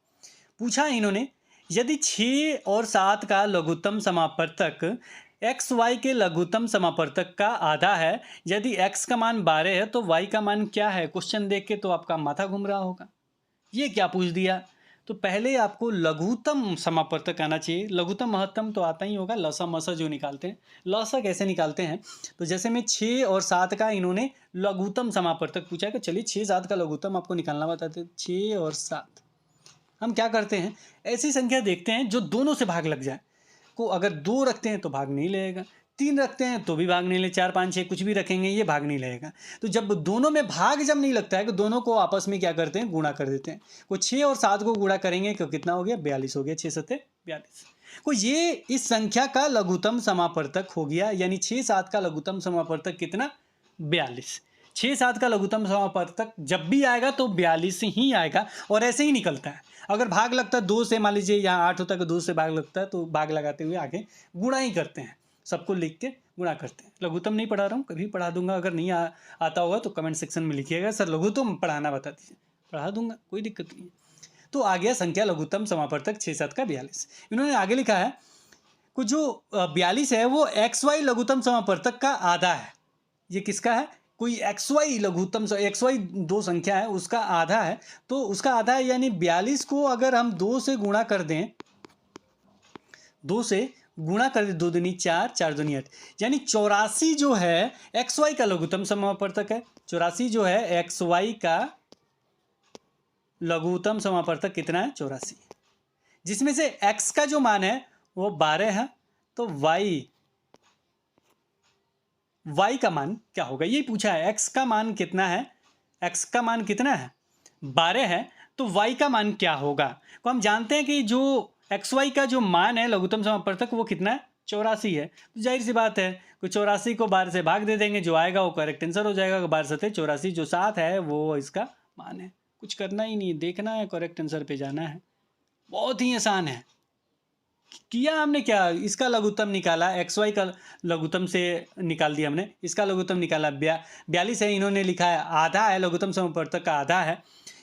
पूछा इन्होंने, यदि 6 और 7 का लघुत्तम समापवर्तक एक्स वाई के लघुत्तम समापवर्तक का आधा है, यदि x का मान 12 है तो y का मान क्या है? क्वेश्चन देख के तो आपका माथा घूम रहा होगा, ये क्या पूछ दिया। तो पहले आपको लघुत्तम समापवर्तक आना चाहिए, लघुत्तम महत्तम तो आता ही होगा, लसा मसा जो निकालते हैं। लसा कैसे निकालते हैं, तो जैसे में 6 और 7 का इन्होंने लघुत्तम समापवर्तक पूछा है कि चलिए 6 7 का लघुत्तम आपको निकालना बताते हैं। 6 और 7 हम क्या करते हैं, ऐसी संख्या देखते हैं जो दोनों से भाग लग जाए। को अगर 2 रखते हैं तो भाग नहीं लगेगा, 3 रखते हैं तो भी भाग नहीं ले, 4 5 6 कुछ भी रखेंगे ये भाग नहीं लगेगा। तो जब दोनों में भाग जब नहीं लगता है तो दोनों को आपस में क्या करते हैं, गुणा कर देते हैं। को 6 और 7 को गुणा करेंगे तो कितना हो गया, 42 हो गया। 6 7 42। को ये इस संख्या का लघुत्तम समापवर्तक हो गया, यानी 6 7 का लघुत्तम समापवर्तक कितना, 42। 6 7 का लघुत्तम समापवर्तक जब भी आएगा तो 42 ही आएगा और ऐसे ही निकलता है। अगर भाग लगता है 2 से, मान लीजिए यहाँ 8 होता है तो 2 से भाग लगता है तो भाग लगाते हुए आगे गुणा ही करते हैं, सबको लिख के गुणा करते हैं। लघुत्तम नहीं पढ़ा रहा हूँ, कभी पढ़ा दूंगा, अगर नहीं आता होगा तो कमेंट सेक्शन में लिखिएगा, सर लघुत्तम पढ़ाना बता दीजिए, पढ़ा दूंगा, कोई दिक्कत नहीं है। तो आ गया संख्या लघुत्तम समापवर्तक 6 7 का 42। इन्होंने आगे लिखा है कुछ जो 42 है वो XY लघुत्तम समापवर्तक का आधा है। ये किसका है, कोई XY लघुत्तम, XY 2 संख्या है उसका आधा है, तो उसका आधा है, यानी 42 को अगर हम 2 से गुणा कर दें, 2 से गुणा कर दे, 2 दूनी 4 4 दूनी 8, यानी 84 जो है XY का लघुत्तम समापवर्तक है। 84 जो है XY का लघुत्तम समापवर्तक कितना है, 84, जिसमें से x का जो मान है वो 12 है, तो y का मान क्या होगा, ये पूछा है। x का मान कितना है, x का मान कितना है, 12 है, तो y का मान क्या होगा। तो हम जानते हैं कि जो xy का जो मान है लघुत्तम समापवर्तक वो कितना है, 84 है। तो जाहिर सी बात है कि 84 को 12 से भाग दे देंगे, जो आएगा वो करेक्ट आंसर हो जाएगा। 12 सते 84, जो 7 है वो इसका मान है। कुछ करना ही नहीं, देखना है, करेक्ट आंसर पे जाना है। बहुत ही आसान है। किया हमने क्या, इसका लघुत्तम निकाला, XY का लघुत्तम से निकाल दिया हमने, इसका लघुत्तम निकाला 42 है, इन्होंने लिखा है आधा है, लघुत्तम समापवर्तक का आधा है,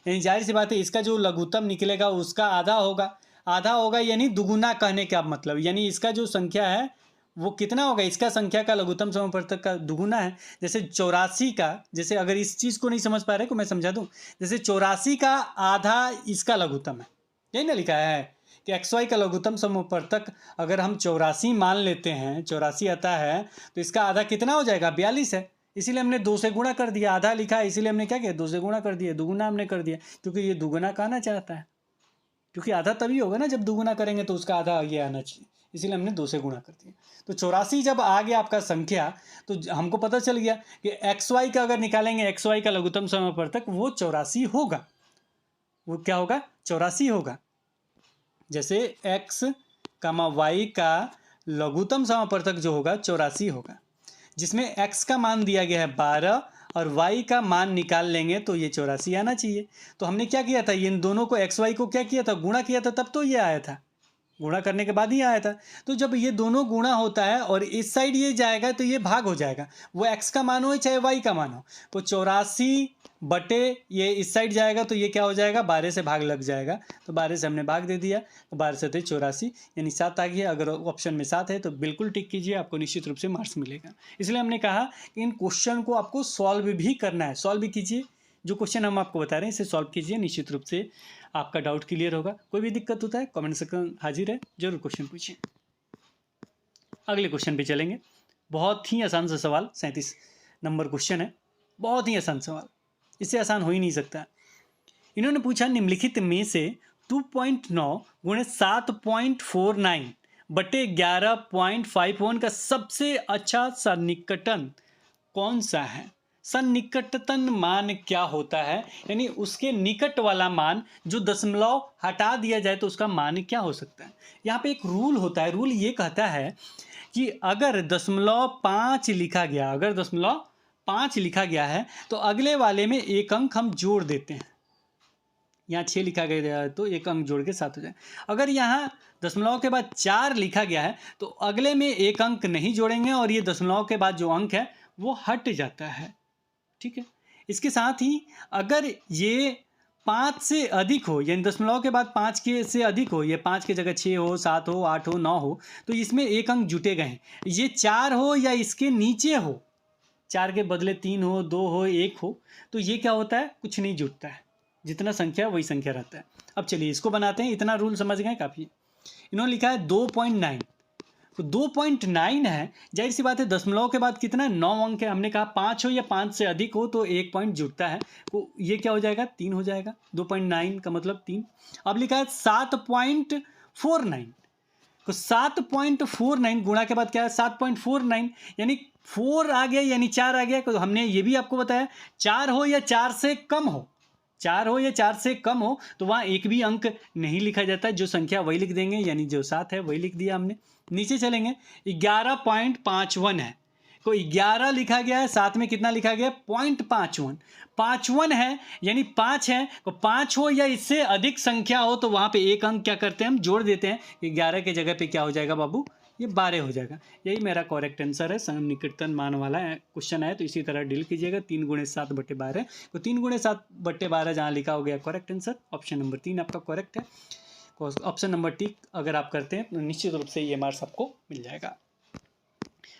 यानी जाहिर सी बात है इसका जो लघुत्तम निकलेगा उसका आधा होगा। आधा होगा यानी दुगुना कहने का मतलब, यानी इसका जो संख्या है वो कितना होगा, इसका संख्या का लघुत्तम समापवर्तक का दुगुना है। जैसे 84 का, जैसे अगर इस चीज़ को नहीं समझ पा रहे को मैं समझा दूं, जैसे 84 का आधा इसका लघुत्तम है, यही ना लिखा है कि XY का लघुत्तम समापवर्तक अगर हम 84 मान लेते हैं, 84 आता है, तो इसका आधा कितना हो जाएगा, 42 है, इसीलिए हमने 2 से गुणा कर दिया। आधा लिखा है इसीलिए हमने क्या किया, 2 से गुणा कर दिया, दुगुना हमने कर दिया, क्योंकि ये दुगुना कहना चाहता है, क्योंकि आधा तभी होगा ना जब दुगुना करेंगे तो उसका आधा ये आना चाहिए, इसीलिए हमने 2 से गुणा कर दिया। तो 84 जब आ गया आपका संख्या, तो हमको पता चल गया कि XY का अगर निकालेंगे, XY का लघुत्तम समापवर्तक वो 84 होगा। वो क्या होगा, 84 होगा। जैसे x, y का लघुत्तम समापवर्तक जो होगा 84 होगा, जिसमें x का मान दिया गया है 12 और y का मान निकाल लेंगे तो ये 84 आना चाहिए। तो हमने क्या किया था, इन दोनों को XY को क्या किया था, गुणा किया था, तब तो ये आया था, गुणा करने के बाद ही आया था। तो जब ये दोनों गुणा होता है और इस साइड ये जाएगा तो ये भाग हो जाएगा, वो x का मान हो चाहे y का मान हो, तो 84 बटे ये इस साइड जाएगा तो ये क्या हो जाएगा, 12 से भाग लग जाएगा, तो 12 से हमने भाग दे दिया, तो 12 से 84 यानी 7 आ गया। अगर ऑप्शन में 7 है तो बिल्कुल टिक कीजिए, आपको निश्चित रूप से मार्क्स मिलेगा। इसलिए हमने कहा कि इन क्वेश्चन को आपको सॉल्व भी करना है, सॉल्व भी कीजिए, जो क्वेश्चन हम आपको बता रहे हैं इसे सॉल्व कीजिए, निश्चित रूप से आपका डाउट क्लियर होगा। कोई भी दिक्कत होता है कमेंट सेक्शन हाजिर है, जरूर क्वेश्चन पूछिए। अगले क्वेश्चन पे चलेंगे। बहुत ही आसान सा सवाल, 37 नंबर क्वेश्चन है, बहुत ही आसान सवाल, इससे आसान हो ही नहीं सकता। इन्होंने पूछा निम्नलिखित में से 2.9 गुणे 7.49 बटे 11.51 का सबसे अच्छा सन्निकटन कौन सा है। सन्निकटन मान क्या होता है, यानी उसके निकट वाला मान, जो दशमलव हटा दिया जाए तो उसका मान क्या हो सकता है। यहाँ पे एक रूल होता है, रूल ये कहता है कि अगर 0.5 लिखा गया, अगर 0.5 लिखा गया है तो अगले वाले में एक अंक हम जोड़ देते हैं। यहाँ 6 लिखा गया है तो एक अंक जोड़ के 7 हो जाए। अगर यहाँ दशमलव के बाद 4 लिखा गया है तो अगले में एक अंक नहीं जोड़ेंगे और ये दशमलव के बाद जो अंक है वो हट जाता है, ठीक है। इसके साथ ही अगर ये 5 से अधिक हो, यानी दशमलव के बाद 5 के से अधिक हो, ये 5 की जगह 6 हो, 7 हो, 8 हो, 9 हो, तो इसमें एक अंक जुटे गए हैं। ये 4 हो या इसके नीचे हो, 4 के बदले 3 हो, 2 हो, 1 हो, तो ये क्या होता है, कुछ नहीं जुटता है, जितना संख्या वही संख्या रहता है। अब चलिए इसको बनाते हैं, इतना रूल समझ गए काफ़ी। इन्होंने लिखा है 2.9, तो 2.9 है, जाहिर सी बात है दशमलव के बाद कितना 9 अंक है, हमने कहा 5 हो या 5 से अधिक हो तो एक पॉइंट जुड़ता है, तो ये क्या हो जाएगा, 3 हो जाएगा। 2.9 का मतलब 3। अब लिखा है 7.49, तो 7.49 गुणा के बाद क्या है 7.49, यानी 4 आ गया यानी 4 आ गया। तो हमने ये भी आपको बताया 4 हो या 4 से कम हो, 4 हो या 4 से कम हो तो वहाँ एक भी अंक नहीं लिखा जाता है, जो संख्या वही लिख देंगे, यानी जो 7 है वही लिख दिया हमने। नीचे चलेंगे 11.51 है, तो 11 लिखा गया है, साथ में कितना लिखा गया 0.51, 55 है यानी 5 है। तो 5 हो या इससे अधिक संख्या हो तो वहाँ पे एक अंक क्या करते हैं हम जोड़ देते हैं, 11 के जगह पे क्या हो जाएगा बाबू, ये 12 हो जाएगा। यही मेरा करेक्ट आंसर है, सन्निकटन मान वाला क्वेश्चन है, तो इसी तरह डील कीजिएगा। 3 × 7/12, तो 3 × 7/12 जहाँ लिखा हो गया करेक्ट आंसर, ऑप्शन नंबर 3 आपका करेक्ट है। ऑप्शन नंबर टी अगर आप करते हैं तो निश्चित रूप से ये मार्क्स आपको मिल जाएगा।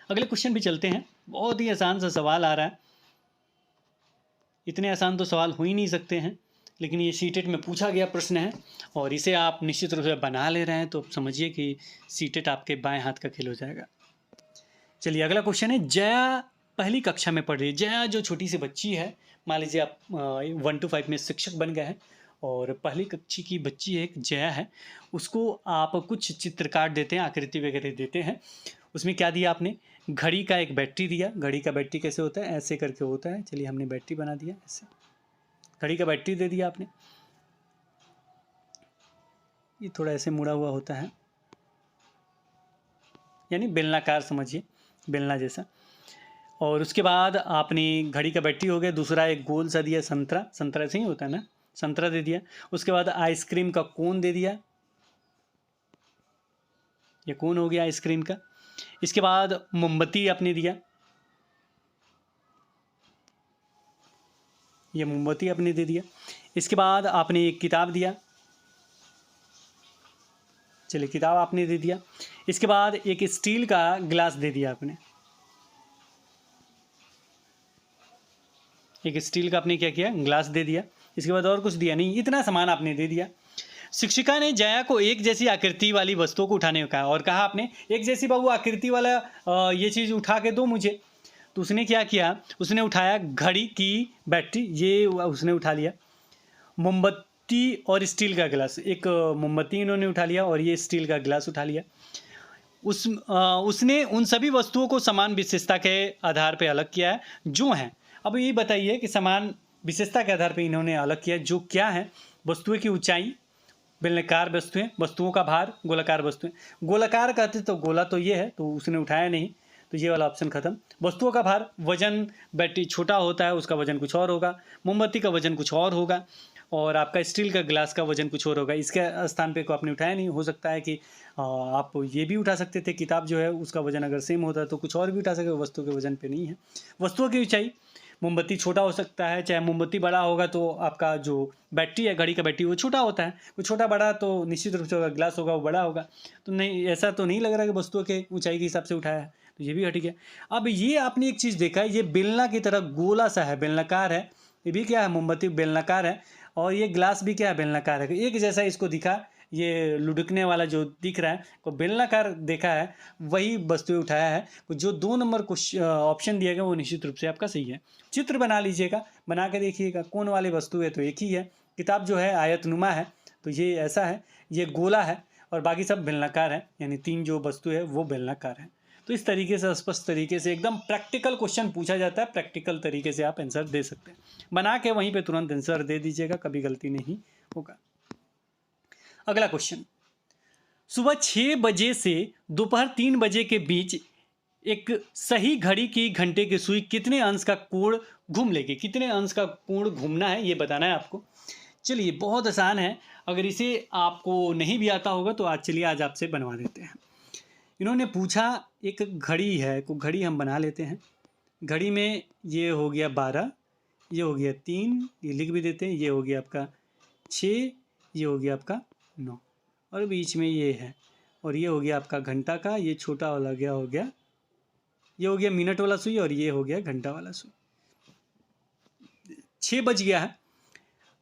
अगले क्वेश्चन भी चलते हैं, बहुत ही आसान सा सवाल आ रहा है, इतने आसान तो सवाल हो ही नहीं सकते हैं, लेकिन ये सीटेट में पूछा गया प्रश्न है और इसे आप निश्चित रूप से बना ले रहे हैं तो समझिए कि सीटेट आपके बाएं हाथ का खेल हो जाएगा। चलिए अगला क्वेश्चन है, जया पहली कक्षा में पढ़ रही है। जया जो छोटी सी बच्ची है, मान लीजिए आप 1 to 5 में शिक्षक बन गए हैं और पहली कक्षा की बच्ची है, एक जया है, उसको आप कुछ चित्र काट देते हैं, आकृति वगैरह देते हैं। उसमें क्या दिया आपने, घड़ी का एक बैटरी दिया। घड़ी का बैटरी कैसे होता है, ऐसे करके होता है। चलिए हमने बैटरी बना दिया, ऐसे घड़ी का बैटरी दे दिया आपने। ये थोड़ा ऐसे मुड़ा हुआ होता है, यानी बेलनाकार समझिए, बेलना जैसा। और उसके बाद आपने घड़ी का बैटरी हो गया, दूसरा एक गोल सा दिया संतरा, संतरा से ही होता है ना, संतरा दे दिया। उसके बाद आइसक्रीम का कोन दे दिया, ये कोन हो गया आइसक्रीम का। इसके बाद मोमबत्ती आपने दिया, ये मोमबत्ती आपने दे दिया। इसके बाद आपने एक किताब दिया, चलिए किताब आपने दे दिया। इसके बाद एक स्टील का ग्लास दे दिया आपने, एक स्टील का आपने क्या किया, ग्लास दे दिया। इसके बाद और कुछ दिया नहीं, इतना सामान आपने दे दिया। शिक्षिका ने जया को एक जैसी आकृति वाली वस्तुओं को उठाने को कहा और कहा आपने एक जैसी बाबू आकृति वाला ये चीज़ उठा के दो मुझे। तो उसने क्या किया, उसने उठाया घड़ी की बैटरी, ये उसने उठा लिया। मोमबत्ती और स्टील का गिलास, एक मोमबत्ती इन्होंने उठा लिया और ये स्टील का गिलास उठा लिया। उसने उन सभी वस्तुओं को समान विशेषता के आधार पर अलग किया है जो हैं। अब ये बताइए कि समान विशेषता के आधार पर इन्होंने अलग किया, जो क्या है, वस्तुओं की ऊंचाई, बेलनाकार वस्तुएं, वस्तुओं का भार, गोलाकार वस्तुएं। गोलाकार कहते तो गोला तो ये है, तो उसने उठाया नहीं, तो ये वाला ऑप्शन खत्म। वस्तुओं का भार, वजन, बैटरी छोटा होता है उसका वजन कुछ और होगा, मोमबत्ती का वजन कुछ और होगा और आपका स्टील का गिलास का वजन कुछ और होगा। इसके स्थान पे को आपने उठाया नहीं। हो सकता है कि आप ये भी उठा सकते थे, किताब जो है उसका वजन अगर सेम होता है तो कुछ और भी उठा सकते, वस्तु के वजन पे नहीं है। वस्तुओं की ऊंचाई, मोमबत्ती छोटा हो सकता है, चाहे मोमबत्ती बड़ा होगा तो आपका जो बैटरी है, घड़ी का बैटरी, वो छोटा होता है। कोई छोटा बड़ा तो निश्चित रूप से होगा, ग्लास होगा वो बड़ा होगा। तो नहीं, ऐसा तो नहीं लग रहा कि वस्तुओं के ऊंचाई के हिसाब से उठाया है, तो ये भी हट गया। अब ये आपने एक चीज़ देखा है, ये बेलना की तरह गोला सा है, बेलनाकार है। ये भी क्या है, मोमबत्ती बेलनाकार है और ये ग्लास भी क्या है, बेलनाकार है। एक जैसा इसको दिखा, ये लुढ़कने वाला जो दिख रहा है को बेलनाकार देखा है, वही वस्तुएं उठाया है। जो 2 नंबर ऑप्शन दिया गया वो निश्चित रूप से आपका सही है। चित्र बना लीजिएगा, बना के देखिएगा, कौन वाली वस्तु है तो एक ही है। किताब जो है आयतनुमा है तो ये ऐसा है, ये गोला है और बाकी सब बेलनाकार है, यानी 3 जो वस्तु है वो बेलनाकार है। तो इस तरीके से स्पष्ट तरीके से एकदम प्रैक्टिकल क्वेश्चन पूछा जाता है, प्रैक्टिकल तरीके से आप आंसर दे सकते हैं। बना के वहीं पे तुरंत आंसर दे दीजिएगा, कभी गलती नहीं होगा। अगला क्वेश्चन, सुबह 6 बजे से दोपहर 3 बजे के बीच एक सही घड़ी की घंटे की सुई कितने अंश का कोण घूम लेगी, कितने अंश का कोण घूमना है ये बताना है आपको। चलिए बहुत आसान है, अगर इसे आपको नहीं भी आता होगा तो आज चलिए आज आपसे बनवा देते हैं। इन्होंने पूछा एक घड़ी है, को घड़ी हम बना लेते हैं। घड़ी में ये हो गया 12, ये हो गया 3, ये लिख भी देते हैं, ये हो गया आपका 6, ये हो गया आपका 9 और बीच में ये है और ये हो गया आपका घंटा का, ये छोटा वाला गया हो गया, ये हो गया मिनट वाला सुई और ये हो गया घंटा वाला सुई। 6 बज गया है।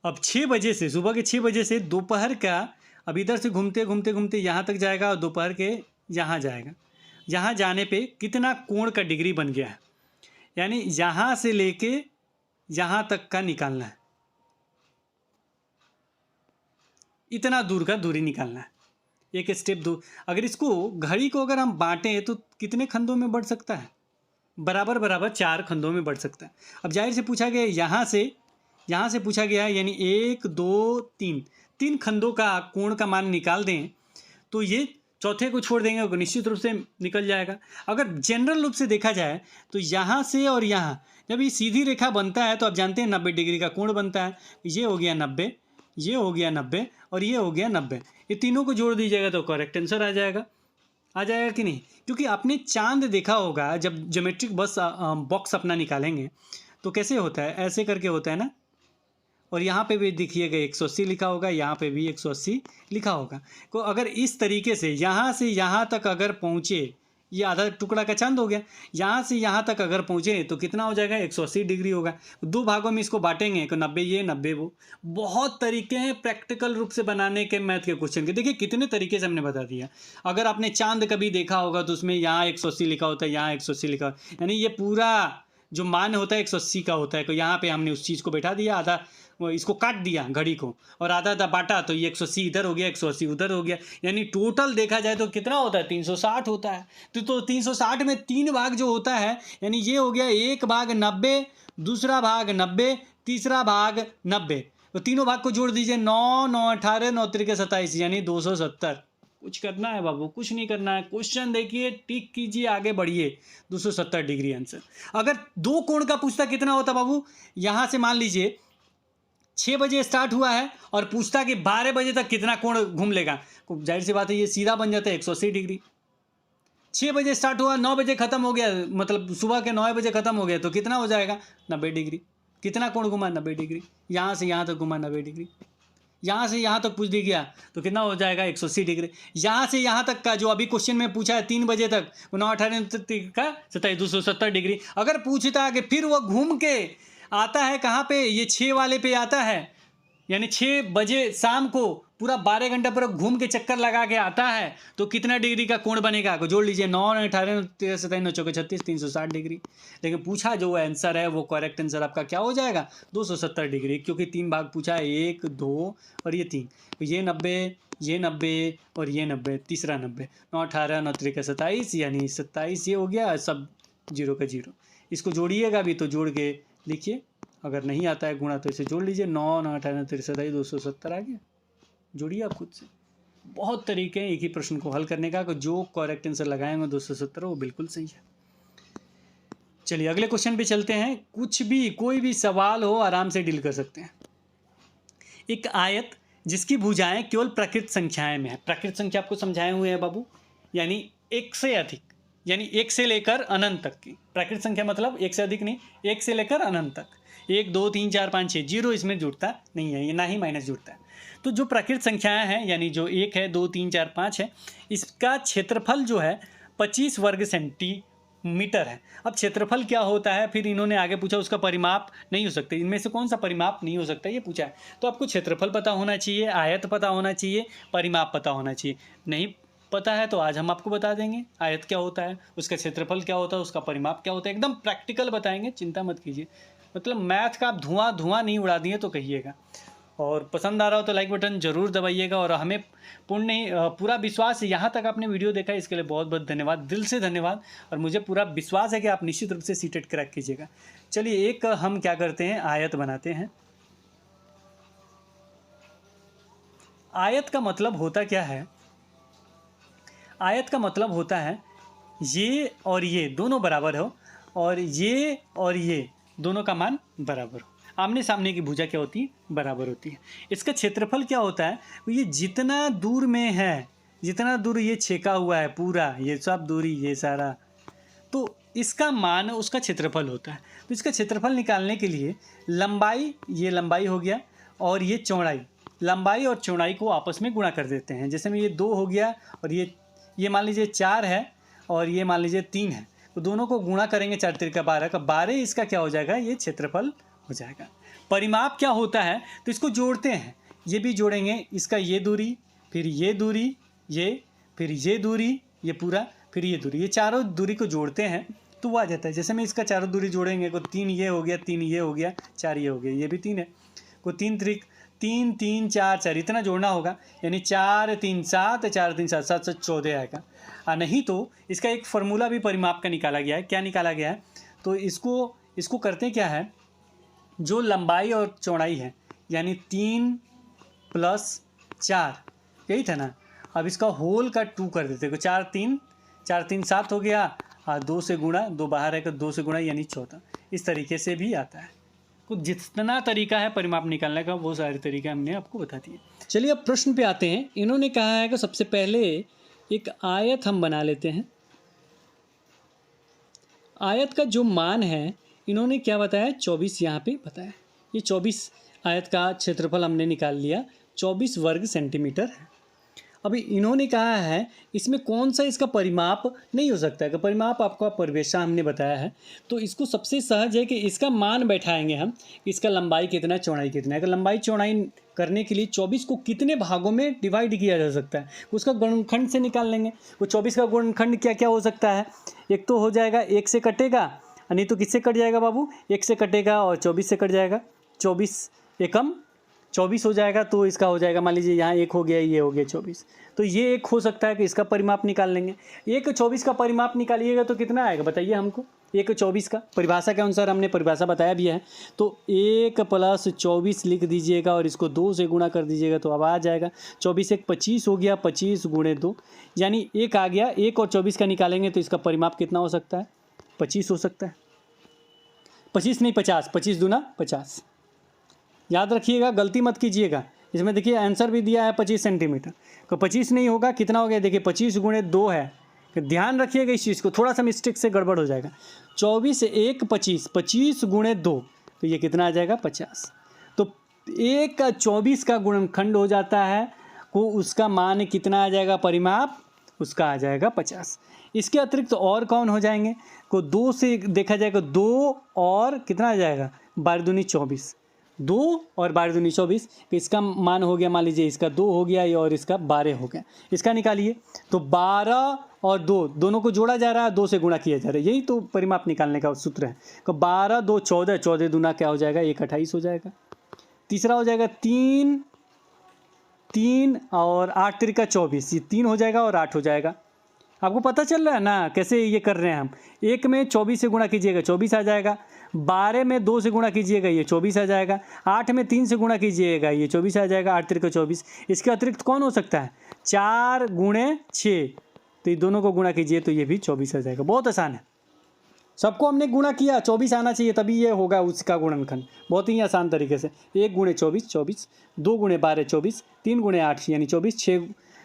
अब 6 बजे से, सुबह के 6 बजे से दोपहर का, अब इधर से घूमते घूमते घूमते यहाँ तक जाएगा और दोपहर के यहाँ जाएगा। यहाँ जाने पे कितना कोण का डिग्री बन गया है, यानी यहाँ से लेके यहाँ तक का निकालना है, इतना दूर का दूरी निकालना है। एक स्टेप दो। अगर इसको घड़ी को अगर हम बांटें तो कितने खंडों में बढ़ सकता है? बराबर बराबर 4 खंडों में बढ़ सकता है। अब जाहिर से पूछा गया यहाँ से पूछा गया है, यानी 1 2 3 3 खंडों का कोण का मान निकाल दें तो ये चौथे को छोड़ देंगे तो निश्चित रूप से निकल जाएगा। अगर जनरल रूप से देखा जाए तो यहाँ से और यहाँ जब ये सीधी रेखा बनता है तो आप जानते हैं 90 डिग्री का कोण बनता है। ये हो गया 90, ये हो गया 90 और ये हो गया 90। ये तीनों को जोड़ दीजिएगा तो करेक्ट आंसर आ जाएगा कि नहीं? क्योंकि आपने चांद देखा होगा, जब ज्योमेट्रिक बॉक्स अपना निकालेंगे तो कैसे होता है, ऐसे करके होता है ना। और यहाँ पे भी देखिएगा 180 लिखा होगा, यहाँ पे भी 180 लिखा होगा। तो अगर इस तरीके से यहाँ तक अगर पहुँचे, ये आधा टुकड़ा का चांद हो गया। यहाँ से यहाँ तक अगर पहुँचे तो कितना हो जाएगा? 180 डिग्री होगा। 2 भागों में इसको बांटेंगे तो 90 ये 90 वो। बहुत तरीके हैं प्रैक्टिकल रूप से बनाने के मैथ के क्वेश्चन के। देखिए कितने तरीके से हमने बता दिया। अगर आपने चांद कभी देखा होगा तो उसमें यहाँ 180 लिखा होता है, यहाँ 180 लिखा होता है, यानी ये पूरा जो मान होता है 180 का होता है। तो यहाँ पे हमने उस चीज़ को बैठा दिया, आधा वो इसको काट दिया घड़ी को और आधा आधा बांटा तो ये 180 इधर हो गया, 180 उधर हो गया। यानी टोटल देखा जाए तो कितना होता है? 360 होता है। तो 360 में 3 भाग जो होता है, यानी ये हो गया 1 भाग 90, दूसरा भाग 90, तीसरा भाग 90। तो तीनों भाग को जोड़ दीजिए, 9 9 18 9 3 27, यानी 270। कुछ करना है बाबू? कुछ नहीं करना है। क्वेश्चन देखिए, टिक कीजिए, आगे बढ़िए। 270 डिग्री आंसर। अगर 2 कोण का पूछता कितना होता बाबू? यहाँ से मान लीजिए 6 बजे स्टार्ट हुआ है और पूछता कि 12 बजे तक कितना कोण घूम लेगा। जाहिर सी बात है ये सीधा बन जाता है 180 डिग्री। 6 बजे स्टार्ट हुआ, 9 बजे खत्म हो गया, मतलब सुबह के 9 बजे खत्म हो गया तो कितना हो जाएगा? 90 डिग्री। कितना कोण घुमा? 90 डिग्री। यहाँ से यहाँ तक घुमा 90 डिग्री। यहाँ से यहाँ तक पूछ दी गया तो कितना हो जाएगा? 180 डिग्री। यहाँ से यहाँ तक का जो अभी क्वेश्चन में पूछा है 3 बजे तक, 9 18 का 27, 270 डिग्री। अगर पूछता है कि फिर वो घूम के आता है कहाँ पे? ये 6 वाले पे आता है, यानी 6 बजे शाम को पूरा 12 घंटा पर घूम के चक्कर लगा के आता है तो कितना डिग्री का कोण बनेगा? को जोड़ लीजिए, 9 18 13 27 9 चौके 36, 360 डिग्री। लेकिन पूछा जो आंसर है वो करेक्ट आंसर आपका क्या हो जाएगा? 270 डिग्री, क्योंकि 3 भाग पूछा है, 1 2 और ये 3। तो ये 90, ये 90 और ये 90, तीसरा 90। 9 18 9 3 27, यानी 27 ये हो गया, सब 0 का 0। इसको जोड़िएगा भी तो जोड़ के लिखिए, अगर नहीं आता है गुणा तो इसे जोड़ लीजिए। 9 9 18 13 27, 270 आ गया। जोड़िए आप खुद से। बहुत तरीके हैं एक ही प्रश्न को हल करने का, जो करेक्ट आंसर लगाएंगे 270 वो बिल्कुल सही है। चलिए अगले क्वेश्चन पे चलते हैं। कुछ भी कोई भी सवाल हो आराम से डील कर सकते हैं। एक आयत जिसकी भुजाएं केवल प्रकृत संख्याएं में है। प्रकृत संख्या आपको समझाए हुए हैं बाबू, यानी 1 से अधिक, यानी 1 से लेकर अनंत तक की। प्रकृत संख्या मतलब 1 से अधिक नहीं, 1 से लेकर अनंत तक। 1 2 3 4 5 6, 0 इसमें जुड़ता नहीं है, ये ना ही माइनस जुड़ता है। तो जो प्राकृत संख्याएं हैं, यानी जो 1 है 2 3 4 5 है, इसका क्षेत्रफल जो है 25 वर्ग सेंटीमीटर है। अब क्षेत्रफल क्या होता है, फिर इन्होंने आगे पूछा उसका परिमाप नहीं हो सकता। इनमें से कौन सा परिमाप नहीं हो सकता ये पूछा है। तो आपको क्षेत्रफल पता होना चाहिए, आयत पता होना चाहिए, परिमाप पता होना चाहिए। नहीं पता है तो आज हम आपको बता देंगे आयत क्या होता है, उसका क्षेत्रफल क्या होता है, उसका परिमाप क्या होता है। एकदम प्रैक्टिकल बताएंगे, चिंता मत कीजिए। मतलब मैथ का आप धुआं नहीं उड़ा दिए तो कहिएगा। और पसंद आ रहा हो तो लाइक बटन जरूर दबाइएगा। और हमें पूरा विश्वास है, यहाँ तक आपने वीडियो देखा इसके लिए बहुत बहुत धन्यवाद, दिल से धन्यवाद। और मुझे पूरा विश्वास है कि आप निश्चित रूप से सीटेट क्रैक कीजिएगा। चलिए एक हम क्या करते हैं, आयत बनाते हैं। आयत का मतलब होता क्या है? आयत का मतलब होता है ये और ये दोनों बराबर हो और ये दोनों का मान बराबर हो। आमने सामने की भुजा क्या होती है? बराबर होती है। इसका क्षेत्रफल क्या होता है? ये जितना दूर में है, जितना दूर ये छेका हुआ है पूरा, ये सब दूरी, ये सारा, तो इसका मान उसका क्षेत्रफल होता है। तो इसका क्षेत्रफल निकालने के लिए लंबाई, ये लंबाई हो गया और ये चौड़ाई, लंबाई और चौड़ाई को आपस में गुणा कर देते हैं। जैसे में ये 2 हो गया और ये मान लीजिए 4 है और ये मान लीजिए 3 है, तो दोनों को गुणा करेंगे 4 3 12 का 12, इसका क्या हो जाएगा? ये क्षेत्रफल हो जाएगा। परिमाप क्या होता है? तो इसको जोड़ते हैं, ये भी जोड़ेंगे, इसका ये दूरी, फिर ये दूरी, ये, फिर ये दूरी, ये पूरा, फिर ये दूरी, ये चारों दूरी को जोड़ते हैं तो वो आ जाता है। जैसे में इसका चारों दूरी जोड़ेंगे को 3 ये हो गया, 3 ये हो गया, 4 ये हो गया, ये भी 3 है, को 3 त्रिक 3 3 4 4 इतना जोड़ना होगा, यानी 4 3 7 4 3 7 7 7 14 आएगा। नहीं तो इसका एक फार्मूला भी परिमाप का निकाला गया है। क्या निकाला गया है? तो इसको करते क्या है, जो लंबाई और चौड़ाई है यानी 3 + 4 यही था ना, अब इसका होल का 2 कर देते हैं। 4 3 7 हो गया, 2 से गुणा, 2 बाहर है 2 से गुणा यानी 14। इस तरीके से भी आता है। तो जितना तरीका है परिमाप निकालने का वो सारे तरीके हमने आपको बता दिए। चलिए अब प्रश्न पे आते हैं। इन्होंने कहा है कि सबसे पहले एक आयत हम बना लेते हैं। आयत का जो मान है इन्होंने क्या बताया, 24 यहाँ पे बताया। ये 24 आयत का क्षेत्रफल हमने निकाल लिया, 24 वर्ग सेंटीमीटर है। अभी इन्होंने कहा है इसमें कौन सा इसका परिमाप नहीं हो सकता है, कि परिमाप आपका परिवेशा हमने बताया है। तो इसको सबसे सहज है कि इसका मान बैठाएंगे हम, इसका लंबाई कितना चौड़ाई कितना है। अगर लंबाई चौड़ाई करने के लिए 24 को कितने भागों में डिवाइड किया जा सकता है, उसका गुणनखंड से निकाल लेंगे। वो 24 का गुणनखंड क्या क्या हो सकता है, एक तो हो जाएगा 1 से कटेगा, नहीं तो किससे कट जाएगा बाबू, 1 से कटेगा और 24 से कट जाएगा। 24 एकम 24 हो जाएगा, तो इसका हो जाएगा, मान लीजिए यहाँ 1 हो गया, ये हो गया 24, तो ये एक हो सकता है कि इसका परिमाप निकाल लेंगे। 1 24 का परिमाप निकालिएगा तो कितना आएगा बताइए हमको। 1 24 का परिभाषा के अनुसार हमने परिभाषा बताया भी है, तो 1 + 24 लिख दीजिएगा और इसको 2 से गुणा कर दीजिएगा तो अब आ जाएगा 24 1 25 हो गया, 25 × 2 यानी 1 आ गया। 1 और 24 का निकालेंगे तो इसका परिमाप कितना हो सकता है, 25 हो सकता है। 25 नहीं 50, 25 दूना 50। याद रखिएगा, गलती मत कीजिएगा। इसमें देखिए आंसर भी दिया है 25 सेंटीमीटर, तो 25 नहीं होगा, कितना हो गया देखिए 25 × 2 है। ध्यान रखिएगा इस चीज़ को, थोड़ा सा मिस्टेक से गड़बड़ हो जाएगा। 24 1 25, 25 × 2 तो ये कितना आ जाएगा 50। तो 1 का 24 का गुणनखंड हो जाता है, को उसका मान कितना आ जाएगा, परिमाप उसका आ जाएगा 50। इसके अतिरिक्त और कौन हो जाएंगे, को 2 से देखा जाएगा, 2 और कितना आ जाएगा 12 दूनी 24, 2 और 12 दूनी 24, तो इसका मान हो गया, मान लीजिए इसका 2 हो गया और इसका 12 हो गया। इसका निकालिए तो 12 और 2 दोनों को जोड़ा जा रहा है, 2 से गुणा किया जा रहा है, यही तो परिमाप निकालने का सूत्र है। तो 12 2 14, 14 दूना क्या हो जाएगा 1 28 हो जाएगा। तीसरा हो जाएगा 3 3 और 8 3 का 24, ये 3 हो जाएगा और 8 हो जाएगा। आपको पता चल रहा है ना कैसे ये कर रहे हैं हम। 1 में 24 से गुणा कीजिएगा 24 आ जाएगा, 12 में 2 से गुणा कीजिएगा ये 24 आ जाएगा, 8 में 3 से गुणा कीजिएगा ये 24 आ जाएगा, 8 3 का 24। इसके अतिरिक्त कौन हो सकता है, 4 × 6, तो ये दोनों को गुणा कीजिए तो ये भी 24 आ जाएगा। बहुत आसान है, सबको हमने गुणा किया, 24 आना चाहिए तभी ये होगा उसका गुणनखंड। बहुत ही आसान तरीके से 1 × 24 24, 2 × 12 24, 3 × 8 यानी 24,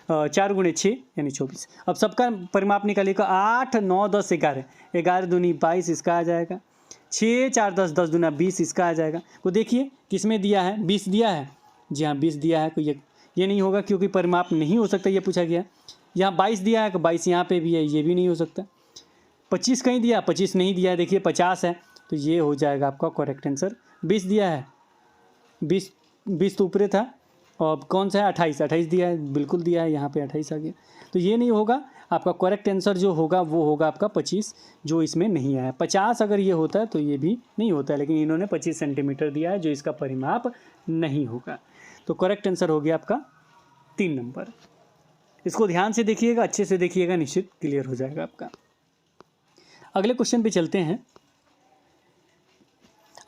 4 × 6 यानी 24। अब सबका परिमाप निकालिएगा, 8 9 10 11, 11 दूनी 22 इसका आ जाएगा, 6 4 10, 10 दूना 20 इसका आ जाएगा। तो देखिए किसमें दिया है, 20 दिया है, जी हाँ 20 दिया है। तो ये नहीं होगा क्योंकि परिमाप नहीं हो सकता, ये पूछा गया। यहाँ 22 दिया है, 22 यहाँ पे भी है, ये भी नहीं हो सकता। 25 कहीं दिया, 25 नहीं दिया है, देखिए 50 है, तो ये हो जाएगा आपका करेक्ट आंसर। 20 दिया है, 20 तो ऊपरे था, और कौन सा है 28 दिया है, बिल्कुल दिया है, यहाँ पे 28 आ गया, तो ये नहीं होगा। आपका करेक्ट आंसर जो होगा वो होगा आपका 25, जो इसमें नहीं आया। 50 अगर ये होता है तो ये भी नहीं होता है, लेकिन इन्होंने 25 सेंटीमीटर दिया है जो इसका परिमाप नहीं होगा। तो करेक्ट आंसर हो गया आपका 3 नंबर। इसको ध्यान से देखिएगा, अच्छे से देखिएगा, निश्चित क्लियर हो जाएगा आपका। अगले क्वेश्चन पे चलते हैं।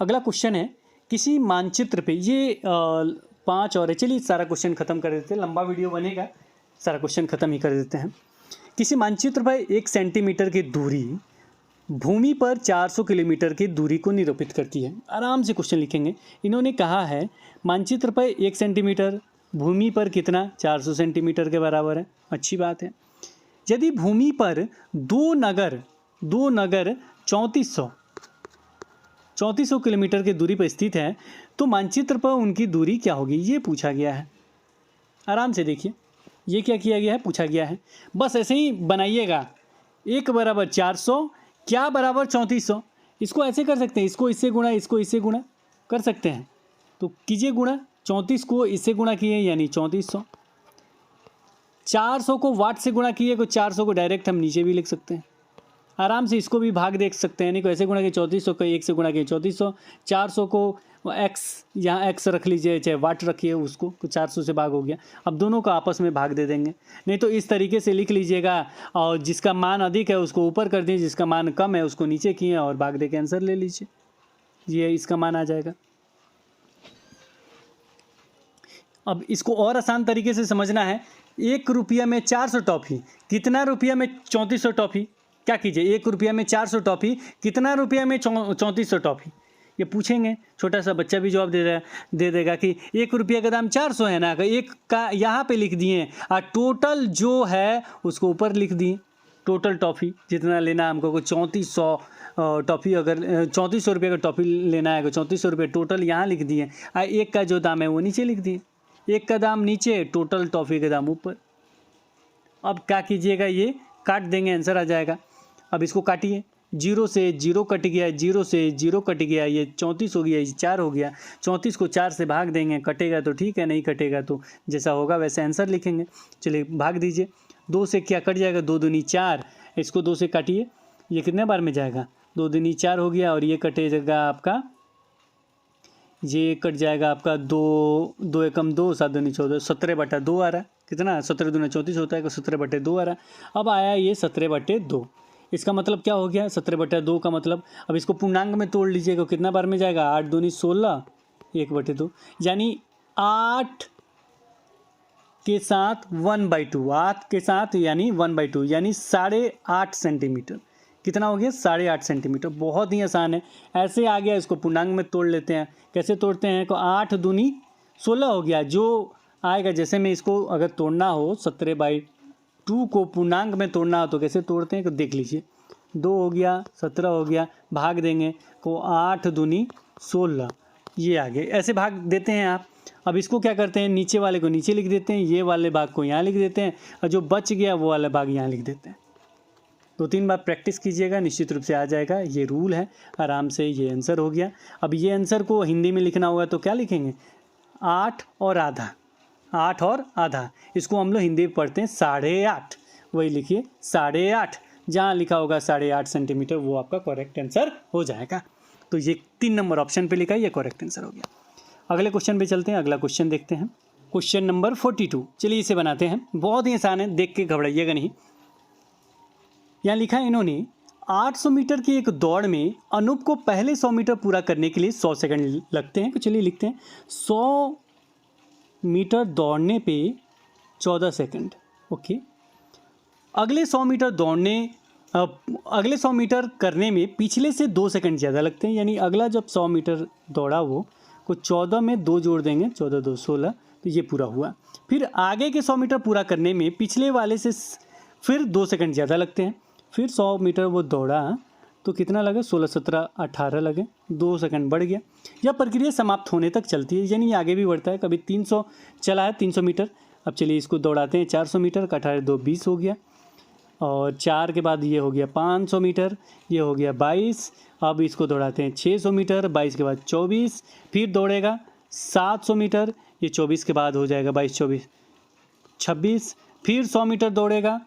अगला क्वेश्चन है, किसी मानचित्र पे, ये 5 और है, चलिए सारा क्वेश्चन खत्म कर देते हैं, लंबा वीडियो बनेगा, सारा क्वेश्चन खत्म ही कर देते हैं। किसी मानचित्र पर 1 सेंटीमीटर की दूरी भूमि पर 400 किलोमीटर की दूरी को निरूपित करती है। आराम से क्वेश्चन लिखेंगे। इन्होंने कहा है मानचित्र पर 1 सेंटीमीटर, भूमि पर कितना 400 सेंटीमीटर के बराबर है। अच्छी बात है। यदि भूमि पर दो नगर 3400 किलोमीटर की दूरी पर स्थित है, तो मानचित्र पर उनकी दूरी क्या होगी, ये पूछा गया है। आराम से देखिए, ये क्या किया गया है, पूछा गया है। बस ऐसे ही बनाइएगा, 1 = 400 क्या बराबर 3400। इसको ऐसे कर सकते हैं, इसको इससे गुणा, इसको इससे गुणा कर सकते हैं, तो कीजिए गुणा। 34 को इससे गुणा किए यानी 3400, 400 को वाट से गुणा किए तो 400 को डायरेक्ट हम नीचे भी लिख सकते हैं, आराम से इसको भी भाग देख सकते हैं, नहीं को ऐसे गुणा किए 3400 को 1 से गुणा किए 3400, 400 को एक्स, यहाँ एक्स रख लीजिए चाहे वाट रखिए उसको, तो 400 से भाग हो गया। अब दोनों को आपस में भाग दे देंगे, नहीं तो इस तरीके से लिख लीजिएगा और जिसका मान अधिक है उसको ऊपर कर दीजिए, जिसका मान कम है उसको नीचे किए और भाग दे के आंसर ले लीजिए, ये इसका मान आ जाएगा। अब इसको और आसान तरीके से समझना है, 1 रुपया में 400 टॉफ़ी, कितना रुपया में 3400 टॉफ़ी? क्या कीजिए, 1 रुपया में 400 टॉफ़ी, कितना रुपया में 3400 टॉफ़ी? ये पूछेंगे, छोटा सा बच्चा भी जवाब दे देगा कि 1 रुपया का दाम 400 है ना, एक का यहाँ पे लिख दिए और टोटल जो है उसको ऊपर लिख दिए, टोटल टॉफ़ी जितना लेना है हमको, 3400 टॉफ़ी, अगर 3400 रुपये का टॉफ़ी लेना है तो 3400 रुपये टोटल यहाँ लिख दिए, और एक का जो दाम है वो नीचे लिख दिए, एक का दाम नीचे, टोटल टॉफ़ी का दाम ऊपर। अब क्या कीजिएगा, ये काट देंगे, आंसर आ जाएगा। अब इसको काटिए, 0 से 0 कट गया, 0 से 0 कट गया, ये 34 हो गया, ये 4 हो गया, 34 को 4 से भाग देंगे, कटेगा तो ठीक है, नहीं कटेगा तो जैसा होगा वैसे आंसर लिखेंगे। चलिए भाग दीजिए, 2 से क्या कट जाएगा, 2 दूनी 4, इसको 2 से काटिए, ये कितने बार में जाएगा, 2 दूनी 4 हो गया, और ये कटेगा आपका, ये कट जाएगा आपका 2 एकम 2, 7 दूनी 14, 17/2 आ रहा है, कितना 17 दूना 34 होता है, 17/2 आ रहा है। अब आया ये 17/2, इसका मतलब क्या हो गया, 17/2 का मतलब, अब इसको पूर्णांक में तोड़ लीजिएगा, कितना बार में जाएगा, 8 दूनी 16, 1/2, यानी 8 के साथ 1/2, 8 के साथ यानी 1/2, यानी 8.5 सेंटीमीटर। कितना हो गया, 8.5 सेंटीमीटर। बहुत ही आसान है, ऐसे आ गया, इसको पूर्णांक में तोड़ लेते हैं। कैसे तोड़ते हैं, को 8 दूनी 16 हो गया, जो आएगा, जैसे में इसको अगर तोड़ना हो 17/2 को पूर्णांक में तोड़ना हो तो कैसे तोड़ते हैं, तो देख लीजिए, 2 हो गया, 17 हो गया, भाग देंगे को 8 दूनी 16, ये आ गए, ऐसे भाग देते हैं आप। अब इसको क्या करते हैं, नीचे वाले को नीचे लिख देते हैं, ये वाले भाग को यहाँ लिख देते हैं, और जो बच गया वो वाला भाग यहाँ लिख देते हैं। 2-3 बार प्रैक्टिस कीजिएगा, निश्चित रूप से आ जाएगा, ये रूल है, आराम से ये आंसर हो गया। अब ये आंसर को हिंदी में लिखना होगा तो क्या लिखेंगे, 8 और आधा, 8 और आधा, इसको हम लोग हिंदी में पढ़ते हैं 8.5, वही लिखिए 8.5, जहाँ लिखा होगा 8.5 सेंटीमीटर वो आपका करेक्ट आंसर हो जाएगा। तो ये 3 नंबर ऑप्शन पे लिखा है, ये करेक्ट आंसर हो गया। अगले क्वेश्चन पे चलते हैं, अगला क्वेश्चन देखते हैं, क्वेश्चन नंबर 42। चलिए इसे बनाते हैं, बहुत ही आसान है, देख के घबराइएगा नहीं। यहाँ लिखा है इन्होंने, 800 मीटर की एक दौड़ में अनूप को पहले 100 मीटर पूरा करने के लिए 100 सेकंड लगते हैं। तो चलिए लिखते हैं, 100 मीटर दौड़ने पे 14 सेकंड, ओके। अगले 100 मीटर करने में पिछले से 2 सेकंड ज़्यादा लगते हैं, यानी अगला जब 100 मीटर दौड़ा वो को 14 में 2 जोड़ देंगे, 14 2 16, तो ये पूरा हुआ। फिर आगे के 100 मीटर पूरा करने में पिछले वाले से फिर 2 सेकंड ज़्यादा लगते हैं। फिर 100 मीटर वो दौड़ा तो कितना लगे, 16 17 18 लगे, 2 सेकंड बढ़ गया। यह प्रक्रिया समाप्त होने तक चलती है, यानी आगे भी बढ़ता है। कभी 300 चला है, 300 मीटर, अब चलिए इसको दौड़ाते हैं 400 मीटर, 18 2 20 हो गया, और 4 के बाद ये हो गया 500 मीटर, ये हो गया 22। अब इसको दौड़ाते हैं 600 मीटर, 22 के बाद 24, फिर दौड़ेगा 700 मीटर, ये 24 के बाद हो जाएगा 22 24 26, फिर 100 मीटर दौड़ेगा,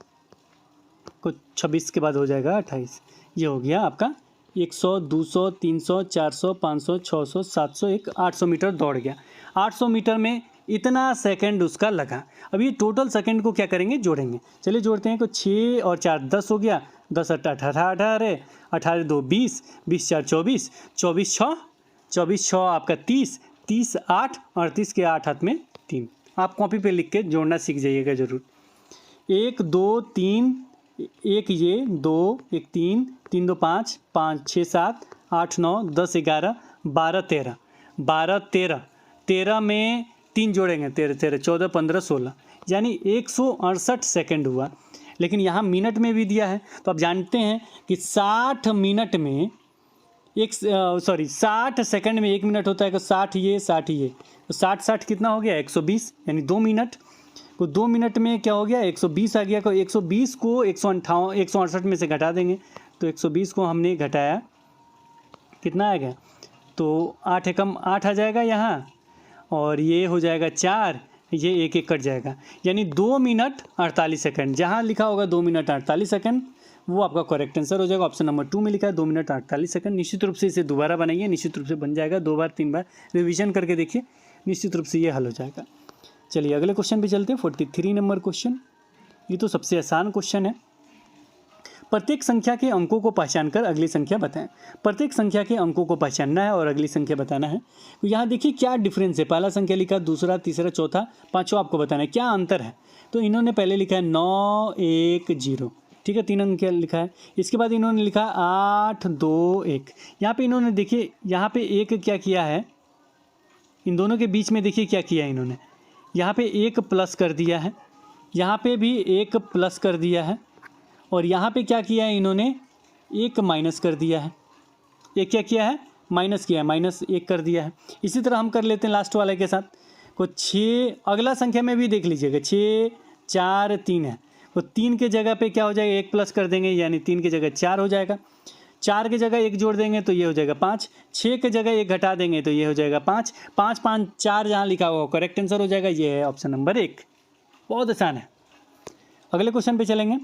कुछ 26 के बाद हो जाएगा 28, ये हो गया आपका 100 200 300 400 500 600 700 एक 800 मीटर दौड़ गया। 800 मीटर में इतना सेकंड उसका लगा। अब ये टोटल सेकंड को क्या करेंगे, जोड़ेंगे। चलिए जोड़ते हैं, को 6 और 4 10 हो गया, 10 8 18 18 2 20 20 4 24 24 6 आपका 30 30 8 38 के 8 हाथ में 3। आप कॉपी पे लिख के जोड़ना सीख जाइएगा ज़रूर। 1 2 3 1 ये 2 1 3 3 2 5 5 6 7 8 9 10 11 12 13 12 13 13 में 3 जोड़ेंगे, 13 13 14 15 16, यानी 168 सेकंड हुआ। लेकिन यहाँ मिनट में भी दिया है, तो आप जानते हैं कि 60 मिनट में 60 सेकंड में 1 मिनट होता है, तो 60 ये 60 ये, तो 60 60 कितना हो गया 120, यानी 2 मिनट। तो 2 मिनट में क्या हो गया 120 आ गया, तो 120 को 168 में से घटा देंगे, तो 120 को हमने घटाया, कितना आ गया, तो 8 एकम 8 आ जाएगा यहाँ, और ये हो जाएगा 4, ये 1 1 कट जाएगा, यानी 2 मिनट 48 सेकंड। जहाँ लिखा होगा 2 मिनट 48 सेकंड वो आपका करेक्ट आंसर हो जाएगा। ऑप्शन नंबर 2 में लिखा है 2 मिनट 48 सेकंड। निश्चित रूप से इसे दोबारा बनाइए, निश्चित रूप से बन जाएगा। 2 बार 3 बार रिविजन करके देखिए, निश्चित रूप से ये हल हो जाएगा। चलिए अगले क्वेश्चन पे चलते हैं। 43 नंबर क्वेश्चन, ये तो सबसे आसान क्वेश्चन है। प्रत्येक संख्या के अंकों को पहचान कर अगली संख्या बताएं। प्रत्येक संख्या के अंकों को पहचानना है और अगली संख्या बताना है। तो यहाँ देखिए क्या डिफरेंस है। पहला संख्या लिखा, दूसरा, तीसरा, चौथा, पांचवा आपको बताना है क्या अंतर है। तो इन्होंने पहले लिखा है 9 1 0, ठीक है, 3 अंक लिखा है। इसके बाद इन्होंने लिखा 8 2 1। यहाँ पे इन्होंने देखिए यहाँ पे एक क्या किया है, इन दोनों के बीच में देखिए क्या किया है इन्होंने, यहाँ पे एक प्लस कर दिया है, यहाँ पे भी एक प्लस कर दिया है, और यहाँ पे क्या किया है इन्होंने, एक माइनस कर दिया है। एक क्या किया है, माइनस किया है, -1 कर दिया है। इसी तरह हम कर लेते हैं लास्ट वाले के साथ। को 6, अगला संख्या में भी देख लीजिएगा, 6 4 3 है। तो 3 के जगह पे क्या हो जाएगा, एक प्लस कर देंगे, यानी 3 की जगह 4 हो जाएगा। 4 की जगह एक जोड़ देंगे तो ये हो जाएगा 5। 6 की जगह एक घटा देंगे तो ये हो जाएगा 5। 5 5 4 जहाँ लिखा हुआ करेक्ट आंसर हो जाएगा। ये है ऑप्शन नंबर 1। बहुत आसान है। अगले क्वेश्चन पे चलेंगे।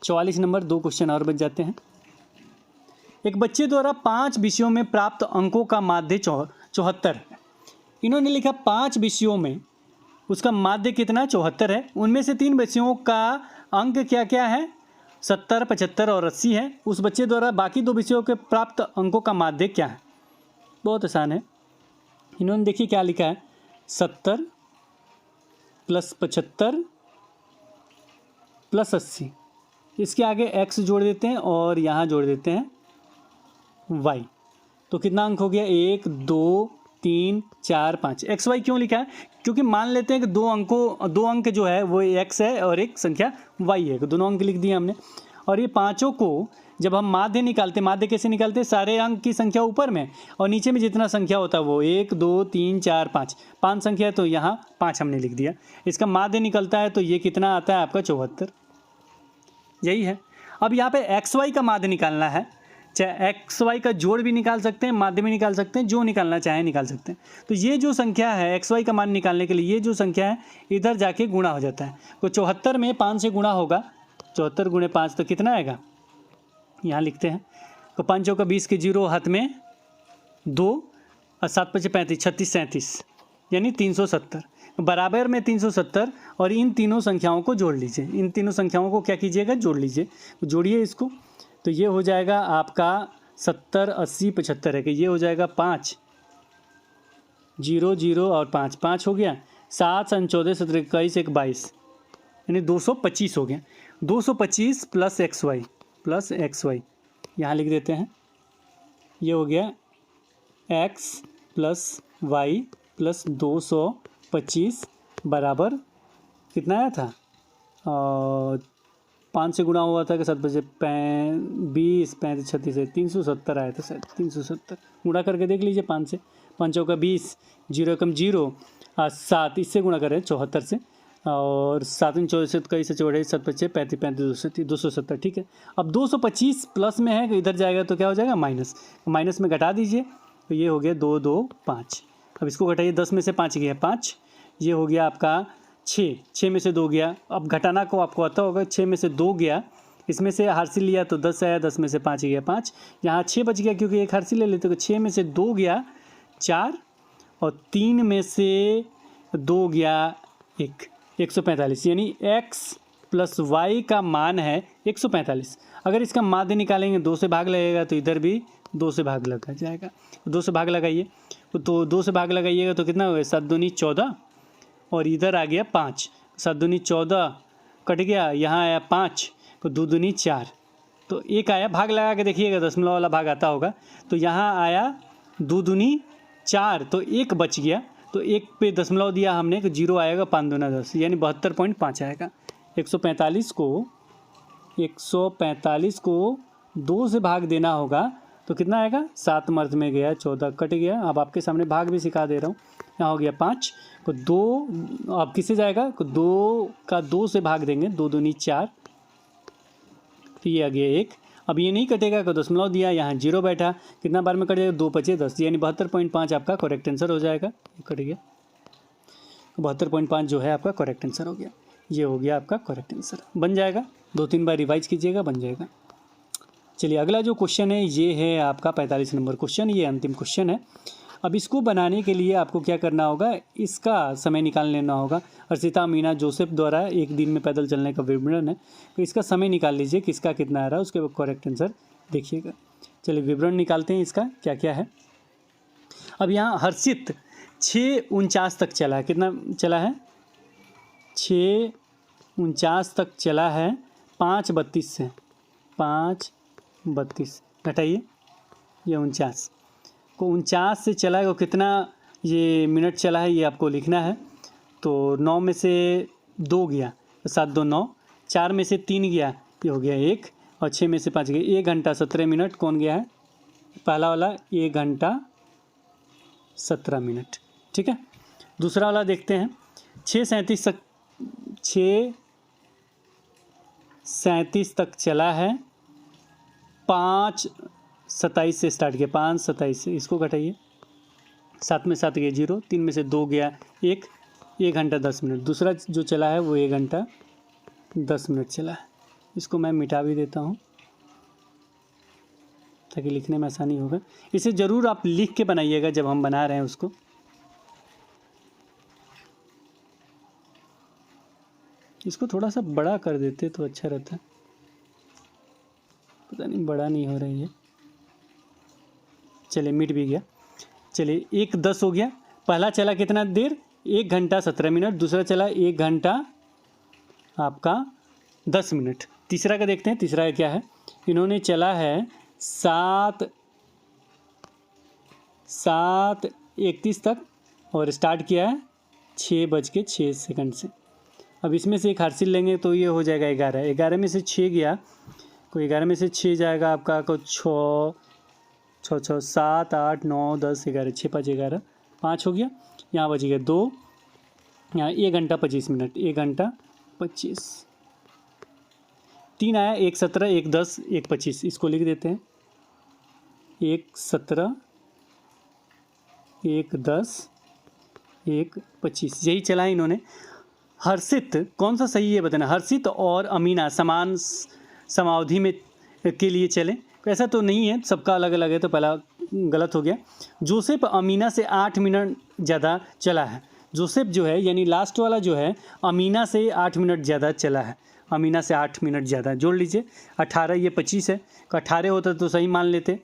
44 नंबर, 2 क्वेश्चन और बच जाते हैं। एक बच्चे द्वारा 5 विषयों में प्राप्त अंकों का माध्य 74 है। इन्होंने लिखा 5 विषयों में उसका माध्य कितना, 74 है। उनमें से 3 विषयों का अंक क्या क्या है, 70 75 और 80 है। उस बच्चे द्वारा बाकी 2 विषयों के प्राप्त अंकों का माध्य क्या है। बहुत आसान है। इन्होंने देखिए क्या लिखा है, 70 + 75 + 80। इसके आगे x जोड़ देते हैं और यहाँ जोड़ देते हैं y। तो कितना अंक हो गया, 1 2 3 4 5। एक्स वाई क्यों लिखा है, क्योंकि मान लेते हैं कि 2 अंक जो है वो x है और एक संख्या y है, तो दोनों अंक लिख दिए हमने। और ये पांचों को जब हम माध्य निकालते, माध्य कैसे निकालते हैं, सारे अंक की संख्या ऊपर में और नीचे में जितना संख्या होता है वो 1 2 3 4 5, 5 संख्या है तो यहाँ 5 हमने लिख दिया। इसका माध्य निकलता है तो ये कितना आता है आपका, 74। यही है। अब यहाँ पे एक्स वाई का माध्य निकालना है। चाहे एक्स वाई का जोड़ भी निकाल सकते हैं, माध्य भी निकाल सकते हैं, जो निकालना चाहें निकाल सकते हैं। तो ये जो संख्या है एक्स वाई का मान निकालने के लिए, ये जो संख्या है इधर जाके गुणा हो जाता है। तो 74 में 5 से गुणा होगा, 74 × 5 तो कितना आएगा, यहाँ लिखते हैं। तो 5 चौका 20 के 0 हाथ में 2 और 7 × 5 35 36 37 यानी 370 बराबर में 370। और इन तीनों संख्याओं को जोड़ लीजिए, इन तीनों संख्याओं को क्या कीजिएगा, जोड़ लीजिए। तो जोड़िए इसको, तो ये हो जाएगा आपका 70 80 75 है कि ये हो जाएगा 5 0 0 और 5 5 हो गया। 7 7 14 17 21 1 22 यानी 225 हो गया। 225 + एक्स वाई यहाँ लिख देते हैं। ये हो गया x + y + 225 बराबर कितना आया था, 5 से गुणा हुआ था कि 7 बजे 20 35 36 है, 370 आया था शायद, 370 गुणा करके देख लीजिए 5 से। 5 चौका 20 0 कम 0 7 इससे गुणा करें 74 से, और 7 × 14 21 से 24 7 × 5 35 270 ठीक है। अब 225 प्लस में है, इधर जाएगा तो क्या हो जाएगा, माइनस। माइनस में घटा दीजिए तो ये हो गया 2 2 5। अब इसको घटाइए, 10 में से 5 गया 5, ये हो गया आपका 6 में से 2 गया। अब घटाना को आपको आता होगा, 6 में से 2 गया, इसमें से हारसी लिया तो 10 आया, 10 में से 5 गया 5, यहाँ 6 बच गया क्योंकि एक हारसी ले लेते। तो 6 में से 2 गया 4 और 3 में से 2 गया 1, 145 यानी x + y का मान है 145। अगर इसका माध्य निकालेंगे 2 से भाग लगेगा तो इधर भी 2 से भाग लगा जाएगा। 2 से भाग लगाइए, तो 2 से भाग लगाइएगा तो कितना होगा, 7 दूनी 14 और इधर आ गया 5, 7 दूनी 14 कट गया, यहाँ आया 5 तो 2 दूनी 4 तो 1 आया। भाग लगा के देखिएगा, दशमलव वाला भाग आता होगा, तो यहाँ आया 2 दूनी 4 तो 1 बच गया। तो 1 पे दशमलव दिया हमने तो 0 आएगा, 5 दूना 10 यानी 72.5 आएगा। 145 को 2 से भाग देना होगा तो कितना आएगा, 7 मर्द में गया 14 कट गया। अब आपके सामने भाग भी सिखा दे रहा हूँ। यहाँ हो गया 5 को 2, अब किससे जाएगा, 2 का 2 से भाग देंगे, 2 दूनी 4 तो ये आ गया 1। अब ये नहीं कटेगा तो दशमलव दिया, यहाँ 0 बैठा, कितना बार में कट जाएगा, 2 × 5 = 10 यानी 72.5 आपका करेक्ट आंसर हो जाएगा। कट गया 72.5 जो है आपका करेक्ट आंसर हो गया। ये हो गया आपका करेक्ट आंसर, बन जाएगा। 2-3 बार रिवाइज कीजिएगा, बन जाएगा। चलिए अगला जो क्वेश्चन है ये है आपका 45 नंबर क्वेश्चन, ये अंतिम क्वेश्चन है। अब इसको बनाने के लिए आपको क्या करना होगा, इसका समय निकाल लेना होगा। हर्षिता मीना जोसेफ द्वारा एक दिन में पैदल चलने का विवरण है, तो इसका समय निकाल लीजिए किसका कितना आ रहा है, उसके बाद करेक्ट आंसर देखिएगा। चलिए विवरण निकालते हैं इसका क्या क्या है। अब यहाँ हर्षित 6:49 तक चला है, कितना चला है, 6:49 तक चला है 5:32 से, 5:32 घटाइए, ये 49 को 49 से चला है, वो कितना ये मिनट चला है ये आपको लिखना है। तो 9 में से 2 गया तो 7 2 9, 4 में से 3 गया ये हो गया 1, और 6 में से 5 गया, 1 घंटा 17 मिनट कौन गया है, पहला वाला 1 घंटा 17 मिनट, ठीक है। दूसरा वाला देखते हैं, 6:37 तक चला है, 5:27 से स्टार्ट किया, 5:27 से, इसको घटाइए, 7 में 7 गया 0, 3 में से 2 गया 1, 1 घंटा 10 मिनट। दूसरा जो चला है वो 1 घंटा 10 मिनट चला है। इसको मैं मिटा भी देता हूँ ताकि लिखने में आसानी होगा। इसे ज़रूर आप लिख के बनाइएगा जब हम बना रहे हैं उसको। इसको थोड़ा सा बड़ा कर देते तो अच्छा रहता, पता नहीं बड़ा नहीं हो रही है। चलिए मिट भी गया। चलिए 1:10 हो गया, पहला चला कितना देर, 1 घंटा 17 मिनट, दूसरा चला 1 घंटा आपका 10 मिनट। तीसरा का देखते हैं, तीसरा क्या है, इन्होंने चला है 7:31 तक और स्टार्ट किया है 6:06 से। अब इसमें से एक हासिल लेंगे तो ये हो जाएगा 11, 11 में से 6 गया, कोई 11 में से 6 जाएगा आपका को 6 7 8 9 10 11, 6 5 11, 5 हो गया, यहाँ बच गया 2, यहाँ 1 घंटा 25 मिनट, 1 घंटा 25, 3 आया, 1 17 1 10 1 25, इसको लिख देते हैं, 1 17 1 10 1 25, यही चला है इन्होंने। हर्षित कौन सा सही है बताना, हर्षित और अमीना समान समावधि में के लिए चले, ऐसा तो नहीं है, सबका अलग अलग है, तो पहला गलत हो गया। जोसेफ अमीना से 8 मिनट ज़्यादा चला है, जोसेफ जो है यानी लास्ट वाला जो है अमीना से 8 मिनट ज़्यादा चला है, अमीना से 8 मिनट ज़्यादा, जोड़ लीजिए 18, ये 25 है, तो 18 होता तो सही मान लेते,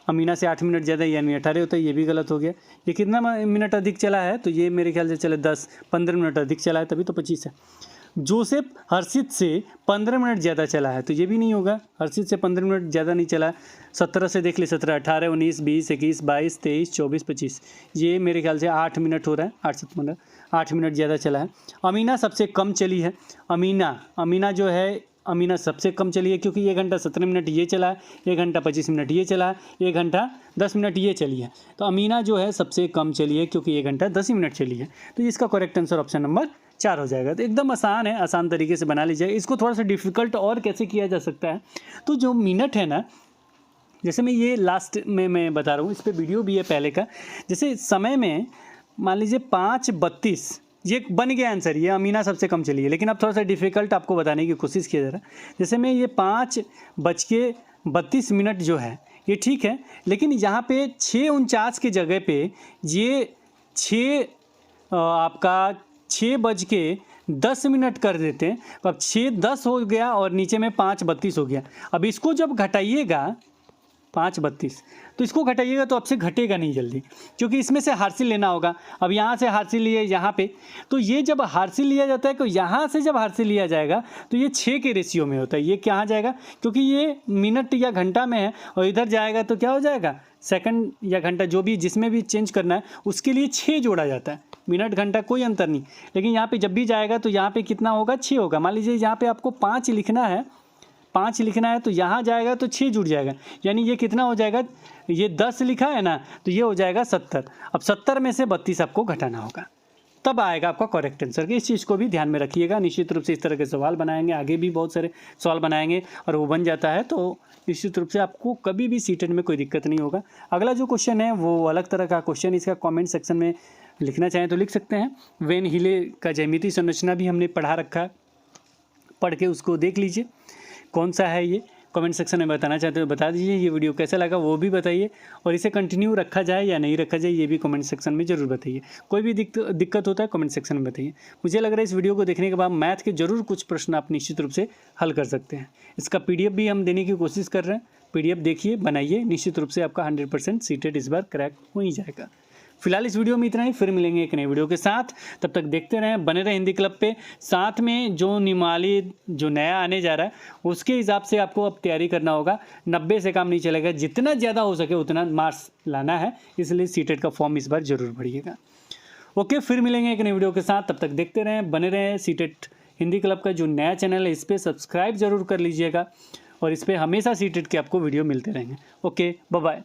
अमीना से 8 मिनट ज़्यादा यानी 18 होता है, ये भी गलत हो गया। ये कितना मिनट अधिक चला है, तो ये मेरे ख्याल से चले 10-15 मिनट अधिक चला है, तभी तो 25 है। जोसेफ हर्षित से 15 मिनट ज़्यादा चला है, तो ये भी नहीं होगा, हर्षित से 15 मिनट ज़्यादा नहीं चला। 17 से देख ले, 17 18 19 20 21 22 23 24 25, ये मेरे ख्याल से 8 मिनट हो रहा है, 8 मिनट ज़्यादा चला है। अमीना सबसे कम चली है, अमीना जो है अमीना सबसे कम चली है, क्योंकि 1 घंटा 17 मिनट ये चला है, 1 घंटा 25 मिनट ये चला है, 1 घंटा 10 मिनट ये चली है, तो अमीना जो है सबसे कम चली है क्योंकि 1 घंटा 10 मिनट चली है, तो इसका करेक्ट आंसर ऑप्शन नंबर 4 हो जाएगा। तो एकदम आसान है, आसान तरीके से बना लीजिएगा। इसको थोड़ा सा डिफ़िकल्ट और कैसे किया जा सकता है, तो जो मिनट है ना, जैसे मैं ये लास्ट में मैं बता रहा हूँ, इस पर वीडियो भी है पहले का, जैसे समय में मान लीजिए 5:32, ये बन गया आंसर, ये अमीना सबसे कम चली है, लेकिन अब थोड़ा सा डिफ़िकल्ट आपको बताने की कोशिश किया जा रहा है। जैसे मैं ये 5:32 मिनट जो है ये ठीक है, लेकिन यहाँ पे 6:49 की जगह पे ये 6:10 मिनट कर देते हैं, तो अब 6:10 हो गया और नीचे में 5:32 हो गया। अब इसको जब घटाइएगा 5:32, तो इसको घटाइएगा तो आपसे घटेगा नहीं जल्दी, क्योंकि इसमें से हासिल लेना होगा। अब यहाँ से हासिल लिए यहाँ पे, तो ये जब हासिल लिया जाता है, तो यहाँ से जब हासिल लिया जाएगा तो ये 6 के रेशियो में होता है। ये कहाँ जाएगा, क्योंकि ये मिनट या घंटा में है, और इधर जाएगा तो क्या हो जाएगा, सेकंड या घंटा, जो भी जिसमें भी चेंज करना है उसके लिए 6 जोड़ा जाता है, मिनट घंटा कोई अंतर नहीं। लेकिन यहाँ पे जब भी जाएगा तो यहाँ पे कितना होगा, 6 होगा। मान लीजिए यहाँ पे आपको 5 लिखना है, 5 लिखना है, तो यहाँ जाएगा तो 6 जुड़ जाएगा, यानी ये कितना हो जाएगा, ये 10 लिखा है ना, तो ये हो जाएगा 70। अब 70 में से 32 आपको घटाना होगा, तब आएगा आपका करेक्ट आंसर। इस चीज़ को भी ध्यान में रखिएगा। निश्चित रूप से इस तरह के सवाल बनाएंगे, आगे भी बहुत सारे सवाल बनाएंगे और वो बन जाता है, तो निश्चित रूप से आपको कभी भी सीटेट में कोई दिक्कत नहीं होगा। अगला जो क्वेश्चन है वो अलग तरह का क्वेश्चन, इसका कमेंट सेक्शन में लिखना चाहें तो लिख सकते हैं। वेन हिले का ज्यामितीय संरचना भी हमने पढ़ा रखा है, पढ़ के उसको देख लीजिए कौन सा है ये। कमेंट सेक्शन में बताना चाहते हो बता दीजिए। ये वीडियो कैसा लगा वो भी बताइए, और इसे कंटिन्यू रखा जाए या नहीं रखा जाए ये भी कमेंट सेक्शन में ज़रूर बताइए। कोई भी दिक्कत होता है कमेंट सेक्शन में बताइए। मुझे लग रहा है इस वीडियो को देखने के बाद मैथ के जरूर कुछ प्रश्न आप निश्चित रूप से हल कर सकते हैं। इसका PDF भी हम देने की कोशिश कर रहे हैं। PDF देखिए, बनाइए, निश्चित रूप से आपका 100% सीटेट इस बार क्रैक हो ही जाएगा। फिलहाल इस वीडियो में इतना ही, फिर मिलेंगे एक नए वीडियो के साथ। तब तक देखते रहें, बने रहें हिंदी क्लब पे। साथ में जो नियमावली जो नया आने जा रहा है उसके हिसाब से आपको अब तैयारी करना होगा। 90 से काम नहीं चलेगा, जितना ज़्यादा हो सके उतना मार्क्स लाना है, इसलिए सीटेट का फॉर्म इस बार जरूर भरिएगा। ओके, फिर मिलेंगे एक नए वीडियो के साथ। तब तक देखते रहें, बने रहें। सीटेट हिंदी क्लब का जो नया चैनल है इस पर सब्सक्राइब जरूर कर लीजिएगा, और इस पर हमेशा सीटेट के आपको वीडियो मिलते रहेंगे। Okay, bye bye.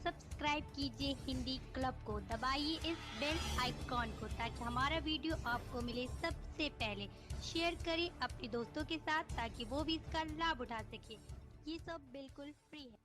सब्सक्राइब कीजिए हिंदी क्लब को, दबाइए इस बेल आइकॉन को ताकि हमारा वीडियो आपको मिले सबसे पहले। शेयर करें अपने दोस्तों के साथ ताकि वो भी इसका लाभ उठा सके। ये सब बिल्कुल फ्री है।